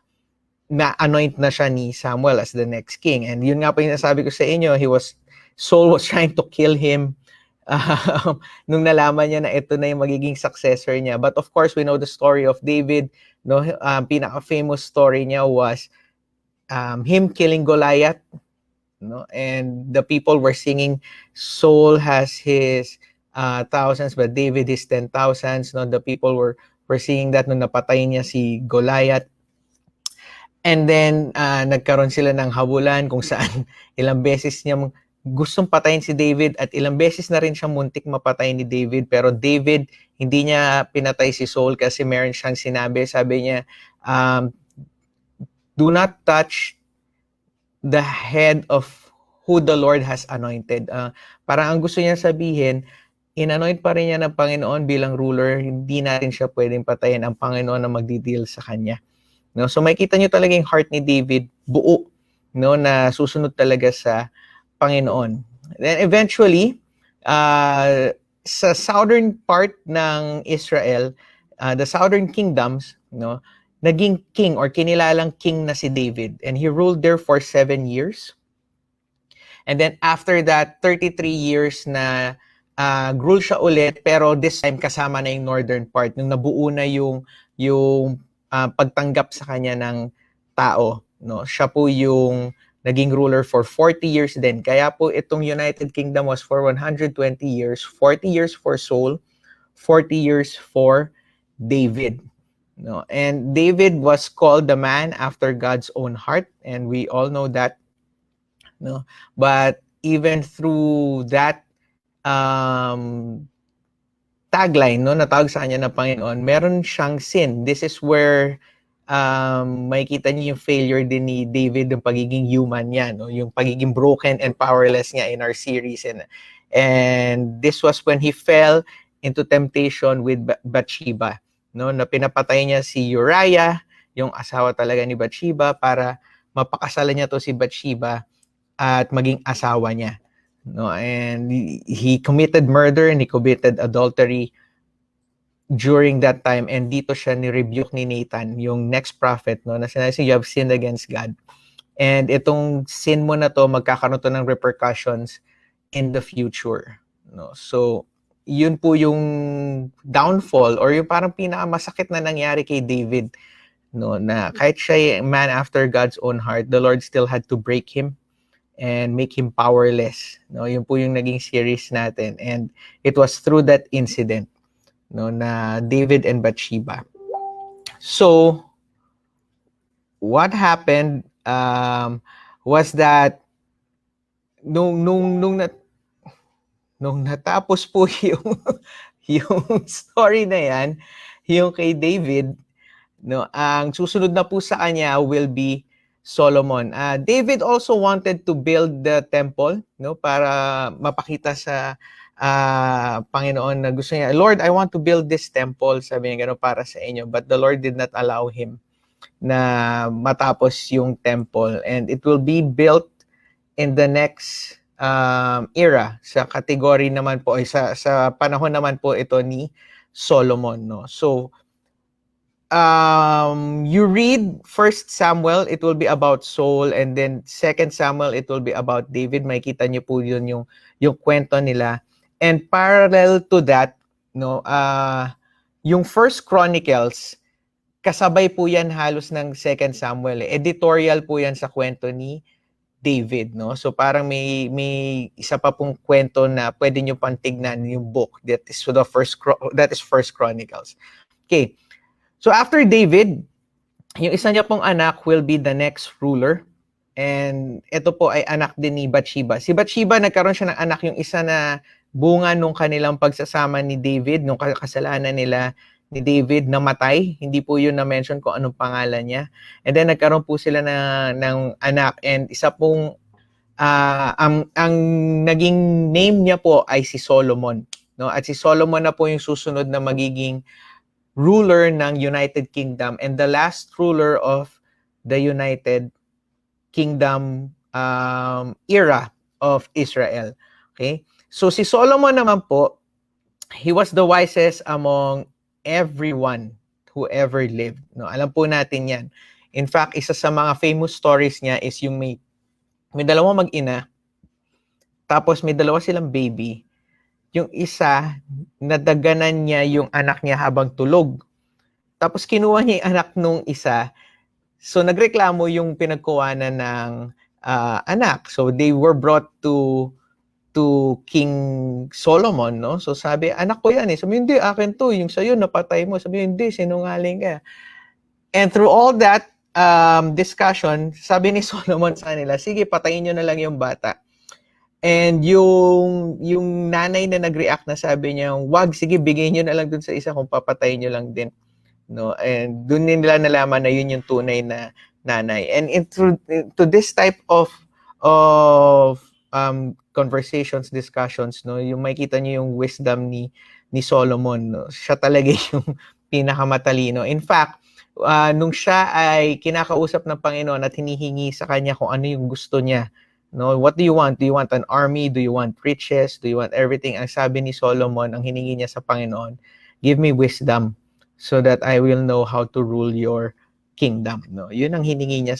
na-anoint na siya ni Samuel as the next king. And yun nga po yung nasabi ko sa inyo, Saul was trying to kill him nung nalaman niya na ito na yung magiging successor niya. But of course, we know the story of David. No, pinaka-famous story niya was him killing Goliath. No, and the people were singing, Saul has his thousands, but David his 10,000s. No, the people were singing that nung napatay niya si Goliath. And then, nagkaroon sila ng habulan kung saan ilang beses niya gustong patayin si David at ilang beses na rin siya muntik mapatay ni David. Pero David, hindi niya pinatay si Saul kasi meron siyang sinabi. Sabi niya, do not touch the head of who the Lord has anointed. Parang ang gusto niya sabihin, in-anoint pa rin niya ng Panginoon bilang ruler, hindi natin siya pwedeng patayin. Ang Panginoon na magdi-deal sa kanya. No, so makita niyo talaga yung heart ni David buo, no, na susunod talaga sa Panginoon. Then eventually, sa southern part ng Israel, the southern kingdoms, no, naging king or kinilalang king na si David, and he ruled there for 7 years. And then after that, 33 years na rule siya ulit, pero this time kasama na yung northern part, nung nabuo na yung pagtanggap sa kanya ng tao, no? Siya po yung naging ruler for 40 years din. Kaya po itong United Kingdom was for 120 years, 40 years for Saul, 40 years for David. No? And David was called the man after God's own heart, and we all know that. No? But even through that tagline, no, natawag sa kanya ng Panginoon, meron siyang sin. This is where makikita niyo yung failure din ni David, yung pagiging human niya, no, yung pagiging broken and powerless niya in our series. And this was when he fell into temptation with Bathsheba, no, na pinapatay niya si Uriah, yung asawa talaga ni Bathsheba, para mapakasalan niya to si Bathsheba at maging asawa niya. No, and he committed murder and he committed adultery during that time, and dito siya ni-rebuke ni Nathan, yung next prophet, no, na sinabi, you have sinned against God, and itong sin mo na to, magkakaroon to ng repercussions in the future, no. So yun po yung downfall or yung parang pinakamasakit na nangyari kay David, no, na kahit siya man after God's own heart, the Lord still had to break him and make him powerless. No, yun po yung naging series natin, and it was through that incident, no, na David and Bathsheba. So what happened was that nung natapos po yung story na yan, yung kay David, no, ang susunod na po sa kanya will be Solomon. David also wanted to build the temple, no, para mapakita sa Panginoon na gusto niya, Lord, I want to build this temple, sabi niya gano'n, para sa inyo. But the Lord did not allow him na matapos yung temple, and it will be built in the next era, sa category naman po, sa panahon naman po ito ni Solomon, no. So you read 1 Samuel, it will be about Saul, and then 2 Samuel, it will be about David. Makikita niyo po yun yung kwento nila. And parallel to that, no, yung 1 Chronicles, kasabay po yan halos ng 2 Samuel. Editorial po yan sa kwento ni David, no. So parang may isa pa pong kwento na pwede niyo pang tignan yung book, that is First Chronicles. Okay. So after David, yung isa niya pong anak will be the next ruler. And ito po ay anak din ni Bathsheba. Si Bathsheba, nagkaroon siya ng anak, yung isa na bunga nung kanilang pagsasama ni David, nung kasalanan nila ni David, namatay. Hindi po yun na-mention kung anong pangalan niya. And then nagkaroon po sila ng anak. And isa pong, ang naging name niya po ay si Solomon. No? At si Solomon na po yung susunod na magiging ruler ng United Kingdom and the last ruler of the United Kingdom era of Israel. Okay? So si Solomon naman po, he was the wisest among everyone who ever lived. No, alam po natin 'yan. In fact, isa sa mga famous stories niya is yung may dalawang mag-ina, tapos may dalawa silang baby. Yung isa, nadaganan niya yung anak niya habang tulog. Tapos kinuha niya yung anak nung isa. So nagreklamo yung pinagkuhanan ng anak. So they were brought to King Solomon, no? So sabi, anak ko yan eh. Sabi, hindi, akin to. Yung sa'yo, napatay mo. Sabi, hindi, sinungaling ka. And through all that discussion, sabi ni Solomon sa nila, sige, patayin nyo na lang yung bata. And yung nanay na nag-react na sabi niya, wag, sige, bigay nyo na lang dun sa isa kung papatayin nyo lang din. No? And dun nila nalaman na yun yung tunay na nanay. And to this type of conversations, discussions, no, yung makita niyo yung wisdom ni Solomon, no? Siya talaga yung pinakamatalino. In fact, nung siya ay kinakausap ng Panginoon at hinihingi sa kanya kung ano yung gusto niya, no, what do you want? Do you want an army? Do you want riches? Do you want everything? Ang sabi ni Solomon, ang hiningi niya sa Panginoon, give me wisdom so that I will know how to rule your kingdom. No, yun ang hiningi niya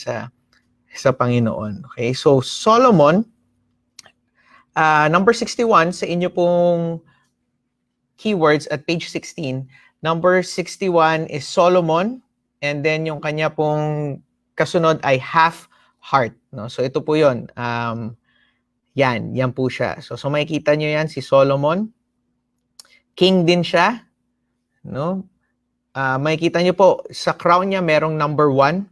sa Panginoon. Okay, so Solomon, number 61 sa inyo pong keywords at page 16. Number 61 is Solomon, and then yung kanya pong kasunod ay half heart. No? So ito po yun. Yan po siya. So makikita nyo yan, si Solomon. King din siya. No? Makikita nyo po, sa crown niya merong number 1.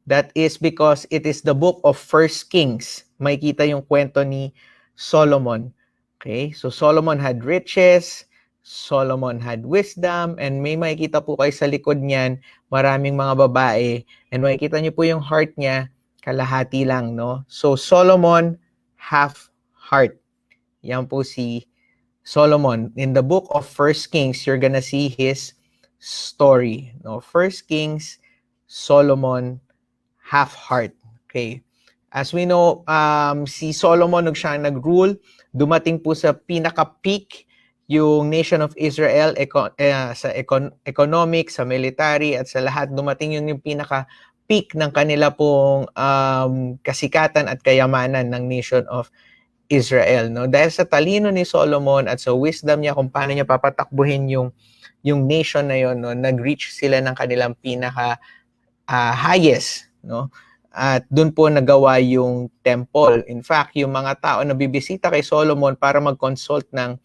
That is because it is the book of First Kings. Makikita yung kwento ni Solomon. Okay? So Solomon had riches, Solomon had wisdom, and may makikita po kayo sa likod niyan, maraming mga babae, and makikita niyo po yung heart niya, kalahati lang, no? So Solomon, half heart. Yan po si Solomon. In the book of First Kings, you're gonna see his story. No? First Kings, Solomon, half heart. Okay. As we know, si Solomon nung siya nag-rule, dumating po sa pinaka-peak yung nation of Israel sa economic, sa military, at sa lahat. Dumating yun yung pinaka-peak ng kanila pong kasikatan at kayamanan ng nation of Israel. No? Dahil sa talino ni Solomon at sa wisdom niya kung paano niya papatakbuhin yung nation na yun, no? Nag-reach sila ng kanilang pinaka-highest, no? At doon po nagawa yung temple. In fact, yung mga tao na bibisita kay Solomon para mag-consult ng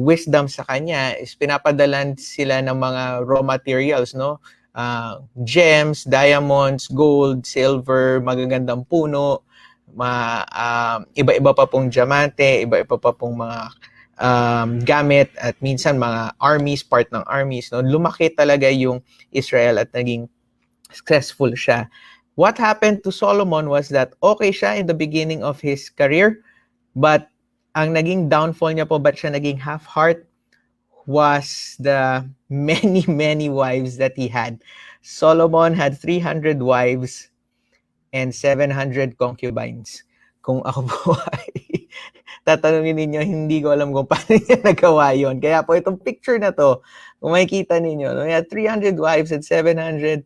wisdom sa kanya is pinapadalan sila ng mga raw materials, no? Gems, diamonds, gold, silver, magagandang puno, iba-iba pa pong diamante, iba-iba pa pong mga gamit, at minsan mga armies, part ng armies, no? Lumaki talaga yung Israel at naging successful siya. What happened to Solomon was that okay siya in the beginning of his career, but ang naging downfall niya po, ba't siya naging half-heart, was the many wives that he had. Solomon had 300 wives and 700 concubines. Kung ako po ay tatanungin ninyo, hindi ko alam kung paano niya nagawa yun. Kaya po itong picture na to, kung makikita ninyo, no, he had 300 wives and 700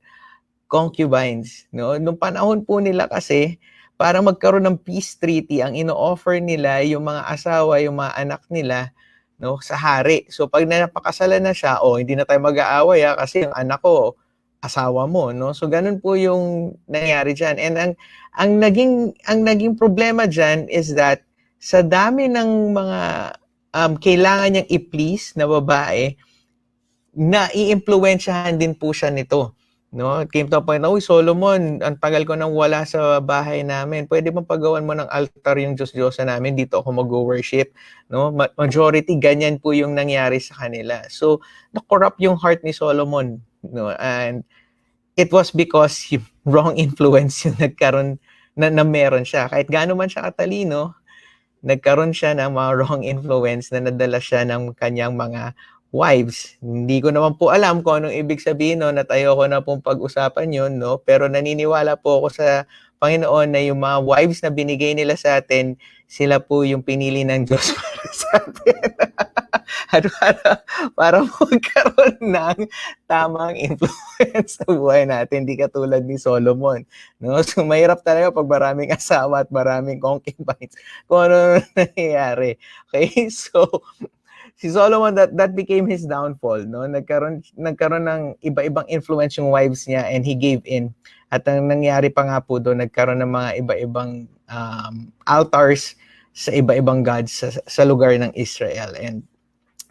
concubines, no? Nung panahon po nila kasi, para magkaroon ng peace treaty, ang ino-offer nila yung mga asawa, yung mga anak nila, no, sa hari. So pag napakasalan na siya, hindi na tayo mag-aaway kasi yung anak ko, asawa mo, no? So ganun po yung nangyari diyan. And ang naging problema diyan is that sa dami ng mga kailangan niyang i-please na babae, na-iimpluwensyahan din po siya nito. No, it came to a point, Solomon, ang tagal ko nang wala sa bahay namin. Pwede bang pagawan mo ng altar yung Diyos-Diyosa namin? Dito ako mag-worship. No? Majority, ganyan po yung nangyari sa kanila. So, na-corrupt yung heart ni Solomon. No? And it was because yung wrong influence yung nagkaroon na meron siya. Kahit gaano man siya katalino, nagkaroon siya ng mga wrong influence na nadala siya ng kanyang mga wives. Hindi ko naman po alam kung anong ibig sabihin nun at ayoko na pong pag-usapan yun, no? Pero naniniwala po ako sa Panginoon na yung mga wives na binigay nila sa atin, sila po yung pinili ng Diyos para sa atin. At para magkaroon ng tamang influence sa buhay natin, di katulad ni Solomon. No? So mahirap talaga pag maraming asawa at maraming concubines kung ano nangyayari. Okay, so si Solomon, that became his downfall, no? Nagkaroon ng iba-ibang influence yung wives niya, and he gave in. At ang nangyari pa nga po doon, nagkaroon ng mga iba-ibang altars sa iba-ibang gods sa lugar ng Israel, and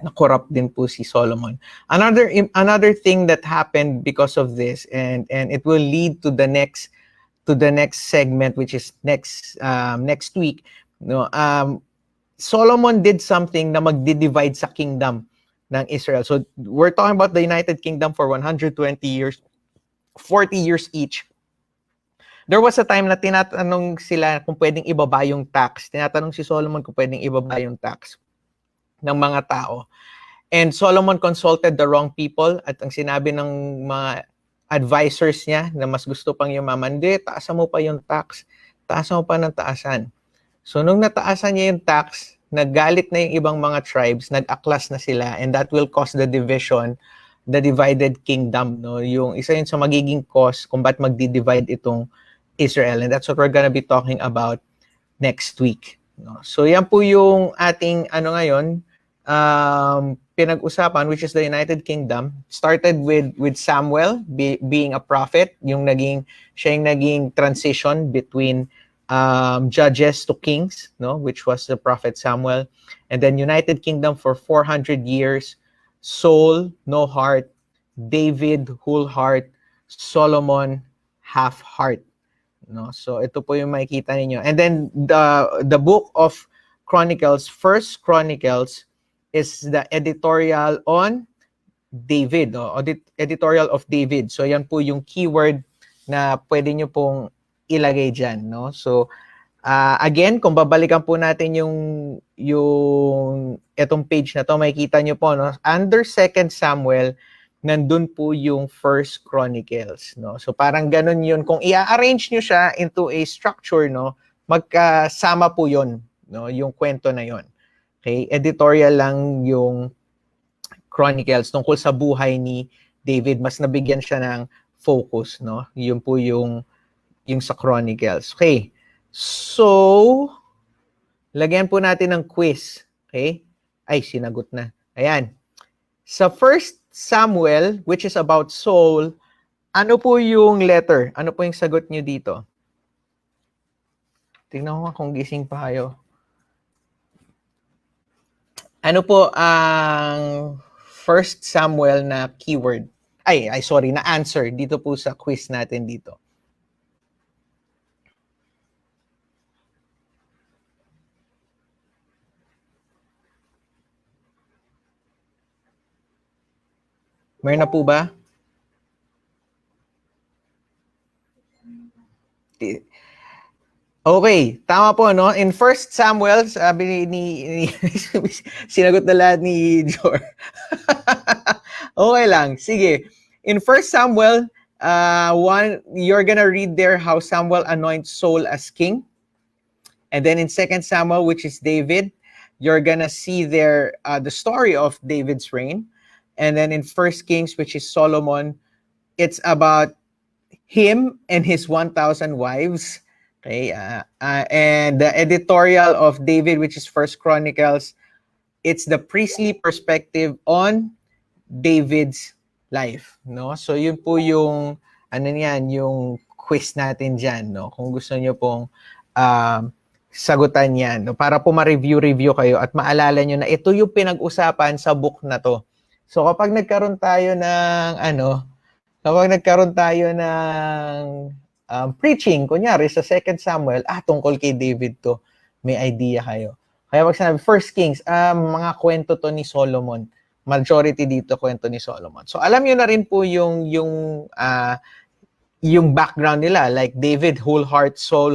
na-corrupt din po si Solomon. Another thing that happened because of this, and it will lead to the next segment, which is next week, no? Solomon did something na magdi-divide sa kingdom ng Israel. So we're talking about the United Kingdom for 120 years, 40 years each. There was a time na tinatanong sila kung pwedeng ibaba yung tax. Tinatanong si Solomon kung pwedeng ibaba yung tax ng mga tao. And Solomon consulted the wrong people, at ang sinabi ng mga advisors niya na mas gusto pang yumaman, hindi, taasan mo pa yung tax. Taasan mo pa ng taasan. So nung nataasan niya yung tax, naggalit na yung ibang mga tribes, nag-aklas na sila, and that will cause the division, the divided kingdom, no? Yung isa yun sa magiging cause kung ba't magdi-divide itong Israel, and that's what we're gonna be talking about next week, no? So yan po yung ating ngayon, pinag-usapan, which is the United Kingdom. Started with Samuel being a prophet, siya yung naging transition between judges to kings, no, which was the prophet Samuel. And then United Kingdom for 400 years, Saul, no heart, David, whole heart, Solomon, half heart, no. So ito po yung makikita ninyo. And then the book of Chronicles, First Chronicles, is the editorial on David, no? Editorial of David. So yan po yung keyword na pwede nyo pong ilagay dyan, no? So again, kung babalikan po natin yung etong page na to, makikita nyo po, no? Under 2 Samuel, nandun po yung First Chronicles, no? So parang ganun yun. Kung i-arrange nyo siya into a structure, no, magkasama po yun, no, yung kwento na yun. Okay? Editorial lang yung Chronicles tungkol sa buhay ni David. Mas nabigyan siya ng focus, no? Yun po yung sa Chronicles. Okay. So, lagyan po natin ng quiz. Okay? Ay, sinagot na. Ayan. Sa 1 Samuel, which is about Saul, ano po yung letter? Ano po yung sagot nyo dito? Tingnan ko kung gising pa kayo. Ano po ang 1 Samuel na keyword? Sorry, na answer dito po sa quiz natin dito. Meron na po ba? Okay, tama po, no? In 1 Samuel, sabi ni sinagot na lahat ni Jor. Okay lang, sige. In 1 Samuel, you're gonna read there how Samuel anoints Saul as king. And then in 2 Samuel, which is David, you're gonna see there the story of David's reign. And then in 1 Kings, which is Solomon, it's about him and his 1,000 wives. Okay, and the editorial of David, which is 1 Chronicles, it's the priestly perspective on David's life, no? So yun po yung yung quiz natin diyan, no? Kung gusto niyo pong sagutan 'yan, no? Para po ma-review kayo at maalala niyo na ito yung pinag-usapan sa book na to. So kapag nagkaroon tayo ng preaching, kunyari sa 2 Samuel, tungkol kay David to, may idea kayo. Kaya pag sinabi, 1 Kings, mga kwento to ni Solomon. Majority dito kwento ni Solomon. So alam niyo na rin po yung background nila, like David, whole heart, Saul,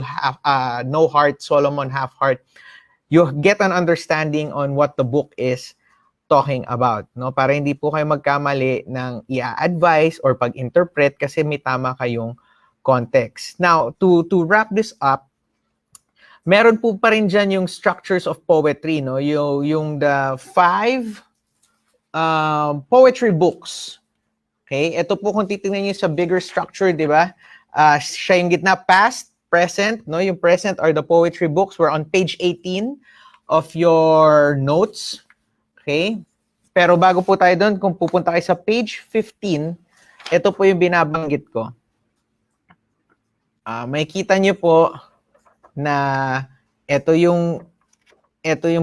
no heart, Solomon, half heart. You get an understanding on what the book is talking about, no? Para hindi po kayo magkamali ng i-advise or pag-interpret kasi may tama kayong context. Now, to wrap this up, meron po pa rin dyan yung structures of poetry, no? Yung the 5 poetry books. Okay? Ito po kung titingnan niyo sa bigger structure, di ba? Siya yung gitna, past, present, no? Yung present are the poetry books. We're on page 18 of your notes. Okay? Pero bago po tayo doon, kung pupunta kayo sa page 15, ito po yung binabanggit ko. Makikita niyo po na ito yung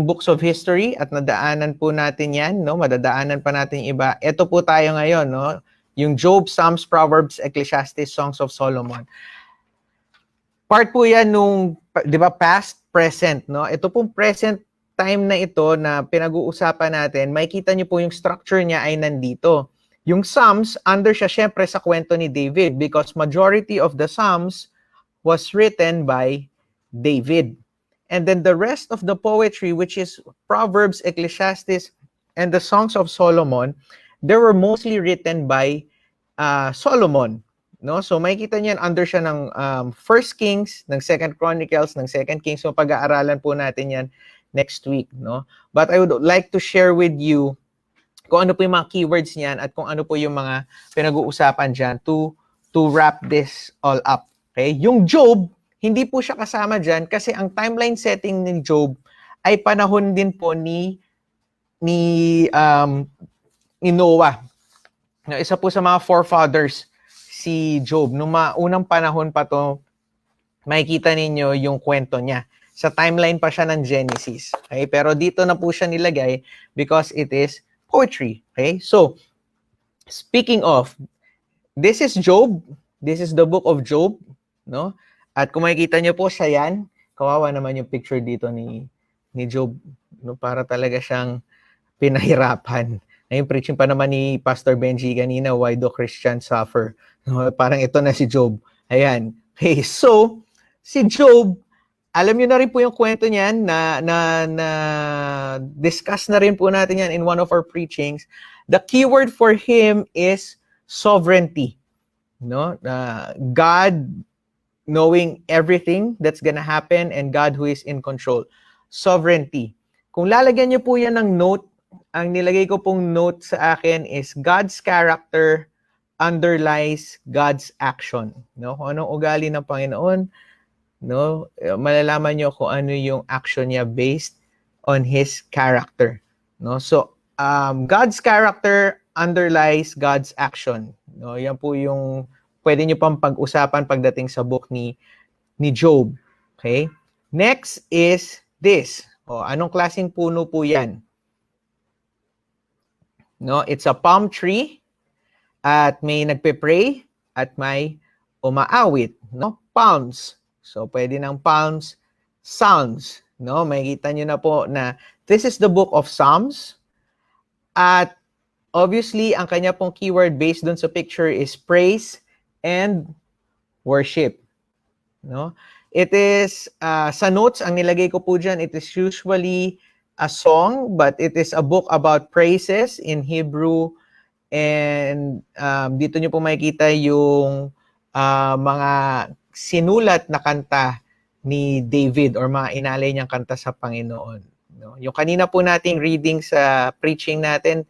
books of history at nadaanan po natin yan, no? Madadaanan pa natin yung iba. Ito po tayo ngayon, no? Yung Job, Psalms, Proverbs, Ecclesiastes, Songs of Solomon. Part po yan nung, di ba, past, present, no? Ito pong present time na ito na pinag-uusapan natin, makikita niyo po yung structure niya ay nandito. Yung Psalms, under siya syempre sa kwento ni David because majority of the Psalms was written by David. And then the rest of the poetry, which is Proverbs, Ecclesiastes, and the Songs of Solomon, they were mostly written by Solomon. No? So makikita niyan under siya ng First Kings, ng Second Chronicles, ng Second Kings. So pag-aaralan po natin yan next week. No? But I would like to share with you kung ano po yung mga keywords niyan at kung ano po yung mga pinag-uusapan dyan to wrap this all up. Okay? Yung Job, hindi po siya kasama dyan kasi ang timeline setting ni Job ay panahon din po ni Noah. Isa po sa mga forefathers si Job. Nung unang panahon pa to, makikita ninyo yung kwento niya. Sa timeline pa siya ng Genesis. Okay? Pero dito na po siya nilagay because it is poetry. Okay? So, speaking of, this is Job. This is the book of Job. No? At kung makikita nyo po siya yan, kawawa naman yung picture dito ni Job. No? Para talaga siyang pinahirapan. Yung preaching pa naman ni Pastor Benji kanina, why do Christians suffer? No? Parang ito na si Job. Ayan. Okay, so, si Job, alam niyo na rin po yung kwento niyan na discuss na rin po natin yan in one of our preachings. The keyword for him is sovereignty. No? God knowing everything that's gonna happen and God who is in control. Sovereignty. Kung lalagyan niyo po yan ng note, ang nilagay ko pong note sa akin is God's character underlies God's action. No? Kung anong ugali ng Panginoon, no, malalaman nyo kung ano yung action niya based on His character. No? So, God's character underlies God's action. No? Yan po yung pwede nyo pang pag-usapan pagdating sa book ni Job. Okay? Next is this. Anong klaseng puno po yan? No? It's a palm tree at may nagpe-pray at may umaawit. No? Palms. So, pwede ng palms, psalms. No? Makikita nyo na po na this is the book of Psalms. At obviously, ang kanya pong keyword based dun sa picture is praise and worship. No? It is, sa notes, ang nilagay ko po dyan, it is usually a song, but it is a book about praises in Hebrew. And dito nyo po makikita yung mga sinulat na kanta ni David or mga inalay niyang kanta sa Panginoon. No? Yung kanina po nating reading sa preaching natin,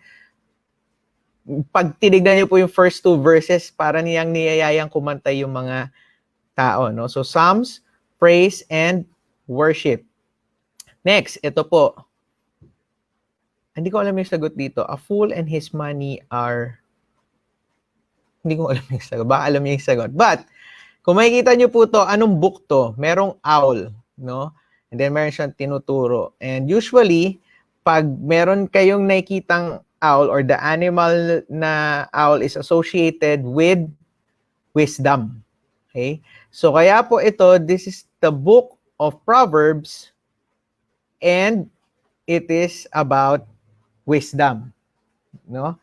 pag tinignan niyo po yung first 2 verses, para niyang niyayayang kumanta yung mga tao. No? So, Psalms, praise, and worship. Next, ito po. Hindi ko alam yung sagot dito. A fool and his money are... Hindi ko alam yung sagot. Baka alam niyo yung sagot. But, kung makikita niyo po to, anong book to? Merong owl, no? And then meron siyang tinuturo. And usually, pag meron kayong nakikitang owl or the animal na owl is associated with wisdom. Okay? So, kaya po ito, this is the book of Proverbs and it is about wisdom. No?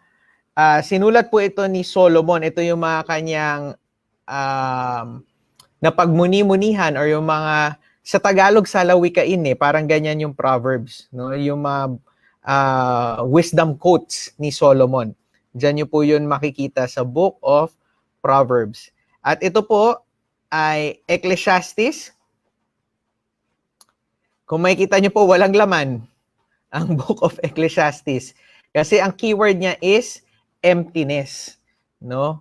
Sinulat po ito ni Solomon. Ito yung mga kanyang na pagmuni-munihan or yung mga sa Tagalog salawikain parang ganyan yung Proverbs, no? Yung mga wisdom quotes ni Solomon. Diyan niyo po yun makikita sa Book of Proverbs. At ito po ay Ecclesiastes, Kung makikita nyo po, walang laman ang Book of Ecclesiastes. Kasi ang keyword niya is emptiness. No?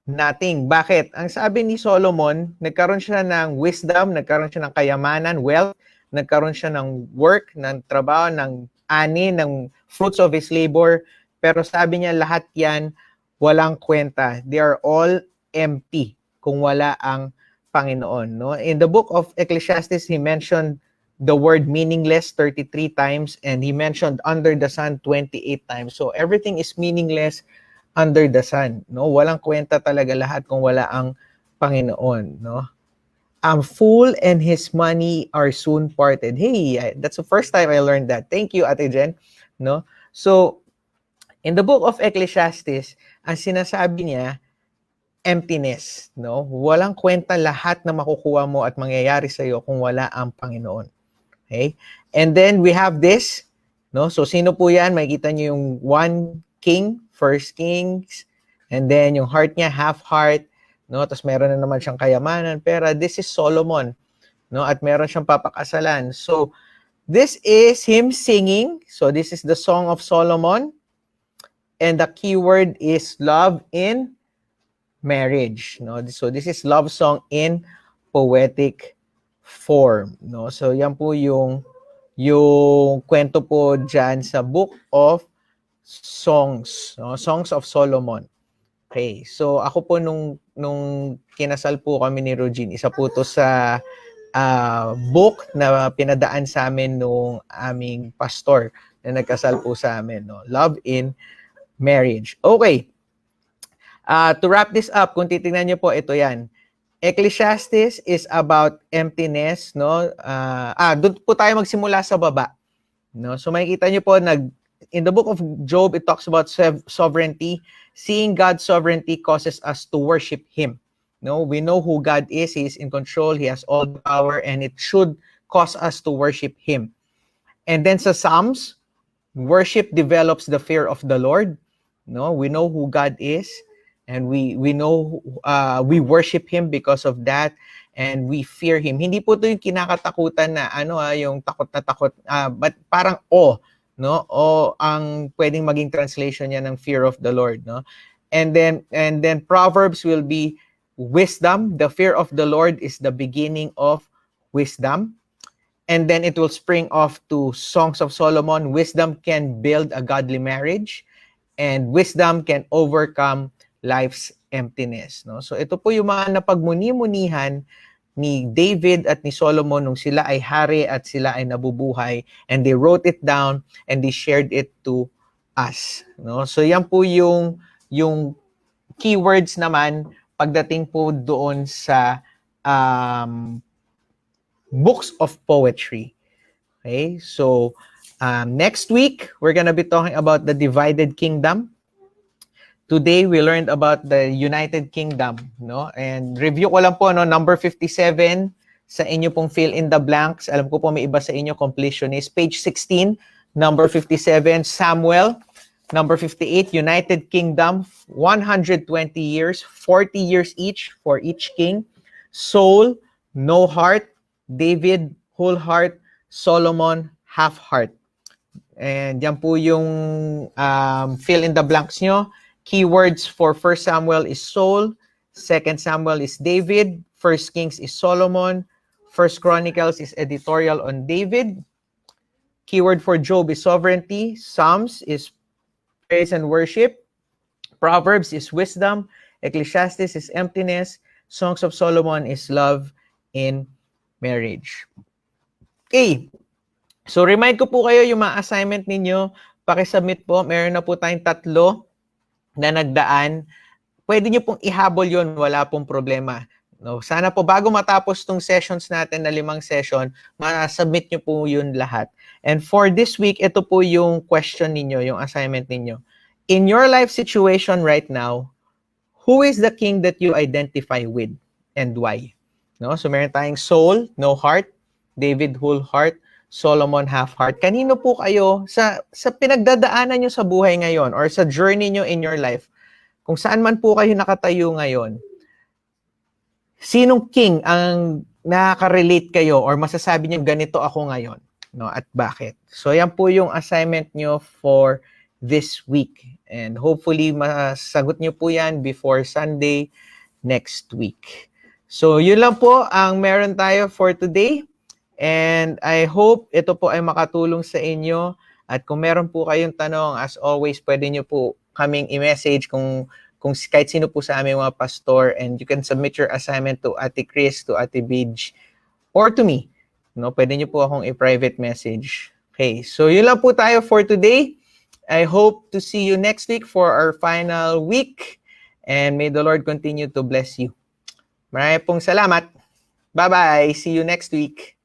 Nothing. Bakit? Ang sabi ni Solomon, nagkaroon siya ng wisdom, nagkaroon siya ng kayamanan, wealth, nagkaroon siya ng work, ng trabaho, ng ani, ng fruits of his labor. Pero sabi niya, lahat yan, walang kwenta. They are all empty kung wala ang Panginoon. No? In the book of Ecclesiastes, he mentioned the word meaningless 33 times and he mentioned under the sun 28 times. So everything is meaningless under the sun, no? Walang kwenta talaga lahat kung wala ang Panginoon, no? Fool and his money are soon parted. Hey, that's the first time I learned that. Thank you, Ate Jen, no? So, in the book of Ecclesiastes, ang sinasabi niya, emptiness, no? Walang kwenta lahat na makukuha mo at mangyayari sa iyo kung wala ang Panginoon. Okay? And then we have this, no? So sino po 'yan? Makikita niyo yung one king, first kings, and then yung heart niya half heart, no? Tapos meron na naman siyang kayamanan, pera. This is Solomon, no? At meron siyang papakasalan. So this is him singing. So this is the Song of Solomon. And the keyword is love in marriage, no? So this is love song in poetic form, no? So yan po yung kwento po diyan sa Book of Songs, no? Songs of Solomon. Okay, so ako po nung kinasal po kami ni Regine, isa po to sa book na pinadaan sa amin nung aming pastor na nagkasal po sa amin, no? Love in Marriage. Okay. To wrap this up, kung titingnan niyo po, ito yan. Ecclesiastes is about emptiness, no? Doon po tayo magsimula sa baba, no? So makikita niyo po in the book of Job, it talks about sovereignty. Seeing God's sovereignty causes us to worship him. No, we know who God is. He is in control. He has all the power, and it should cause us to worship him. And then sa Psalms, worship develops the fear of the Lord. No, we know who God is. And we know we worship him because of that, and we fear him. Hindi po 'to yung kinakatakutan na yung takot na takot, but parang no? O ang pwedeng maging translation niya ng fear of the Lord, no? And then Proverbs will be wisdom. The fear of the Lord is the beginning of wisdom. And then it will spring off to Songs of Solomon. Wisdom can build a godly marriage, and wisdom can overcome life's emptiness, no? So ito po yung mga napagmuni-munihan ni David at ni Solomon nung sila ay hari at sila ay nabubuhay, and they wrote it down and they shared it to us, no? So yan po yung keywords naman pagdating po doon sa books of poetry. Okay? So next week we're gonna be talking about the divided kingdom. Today, we learned about the United Kingdom, no? And review ko lang po, no, number 57 sa inyo pong fill in the blanks. Alam ko po may iba sa inyo completionist. Page 16, number 57, Samuel. Number 58, United Kingdom, 120 years, 40 years each for each king. Saul, no heart. David, whole heart. Solomon, half heart. And yan po yung fill in the blanks nyo. Keywords for 1 Samuel is Saul, 2 Samuel is David, 1 Kings is Solomon, 1 Chronicles is editorial on David. Keyword for Job is sovereignty, Psalms is praise and worship, Proverbs is wisdom, Ecclesiastes is emptiness, Songs of Solomon is love in marriage. Okay, so remind ko po kayo yung mga assignment ninyo, pakisubmit po, meron na po tayong 3 na nagdaan, pwede nyo pong ihabol yon, wala pong problema. No, sana po bago matapos tong sessions natin na 5 session, ma-submit nyo po yun lahat. And for this week, ito po yung question ninyo, yung assignment ninyo. In your life situation right now, who is the king that you identify with and why? No, so meron tayong Saul, no heart, David, whole heart, Solomon, half heart. Kanino po kayo sa pinagdadaanan nyo sa buhay ngayon or sa journey nyo in your life? Kung saan man po kayo nakatayo ngayon, sinong king ang nakaka-relate kayo or masasabi niyo ganito ako ngayon, no? At bakit? So yan po yung assignment niyo for this week. And hopefully masagot niyo po yan before Sunday next week. So yun lang po ang meron tayo for today. And I hope ito po ay makatulong sa inyo. At kung meron po kayong tanong, as always, pwede nyo po kaming i-message kung kahit sino po sa aming mga pastor, and you can submit your assignment to Ate Chris, to Ate Bidge, or to me. No, pwede nyo po akong i-private message. Okay, so yun lang po tayo for today. I hope to see you next week for our final week. And may the Lord continue to bless you. Maraming pong salamat. Bye-bye. See you next week.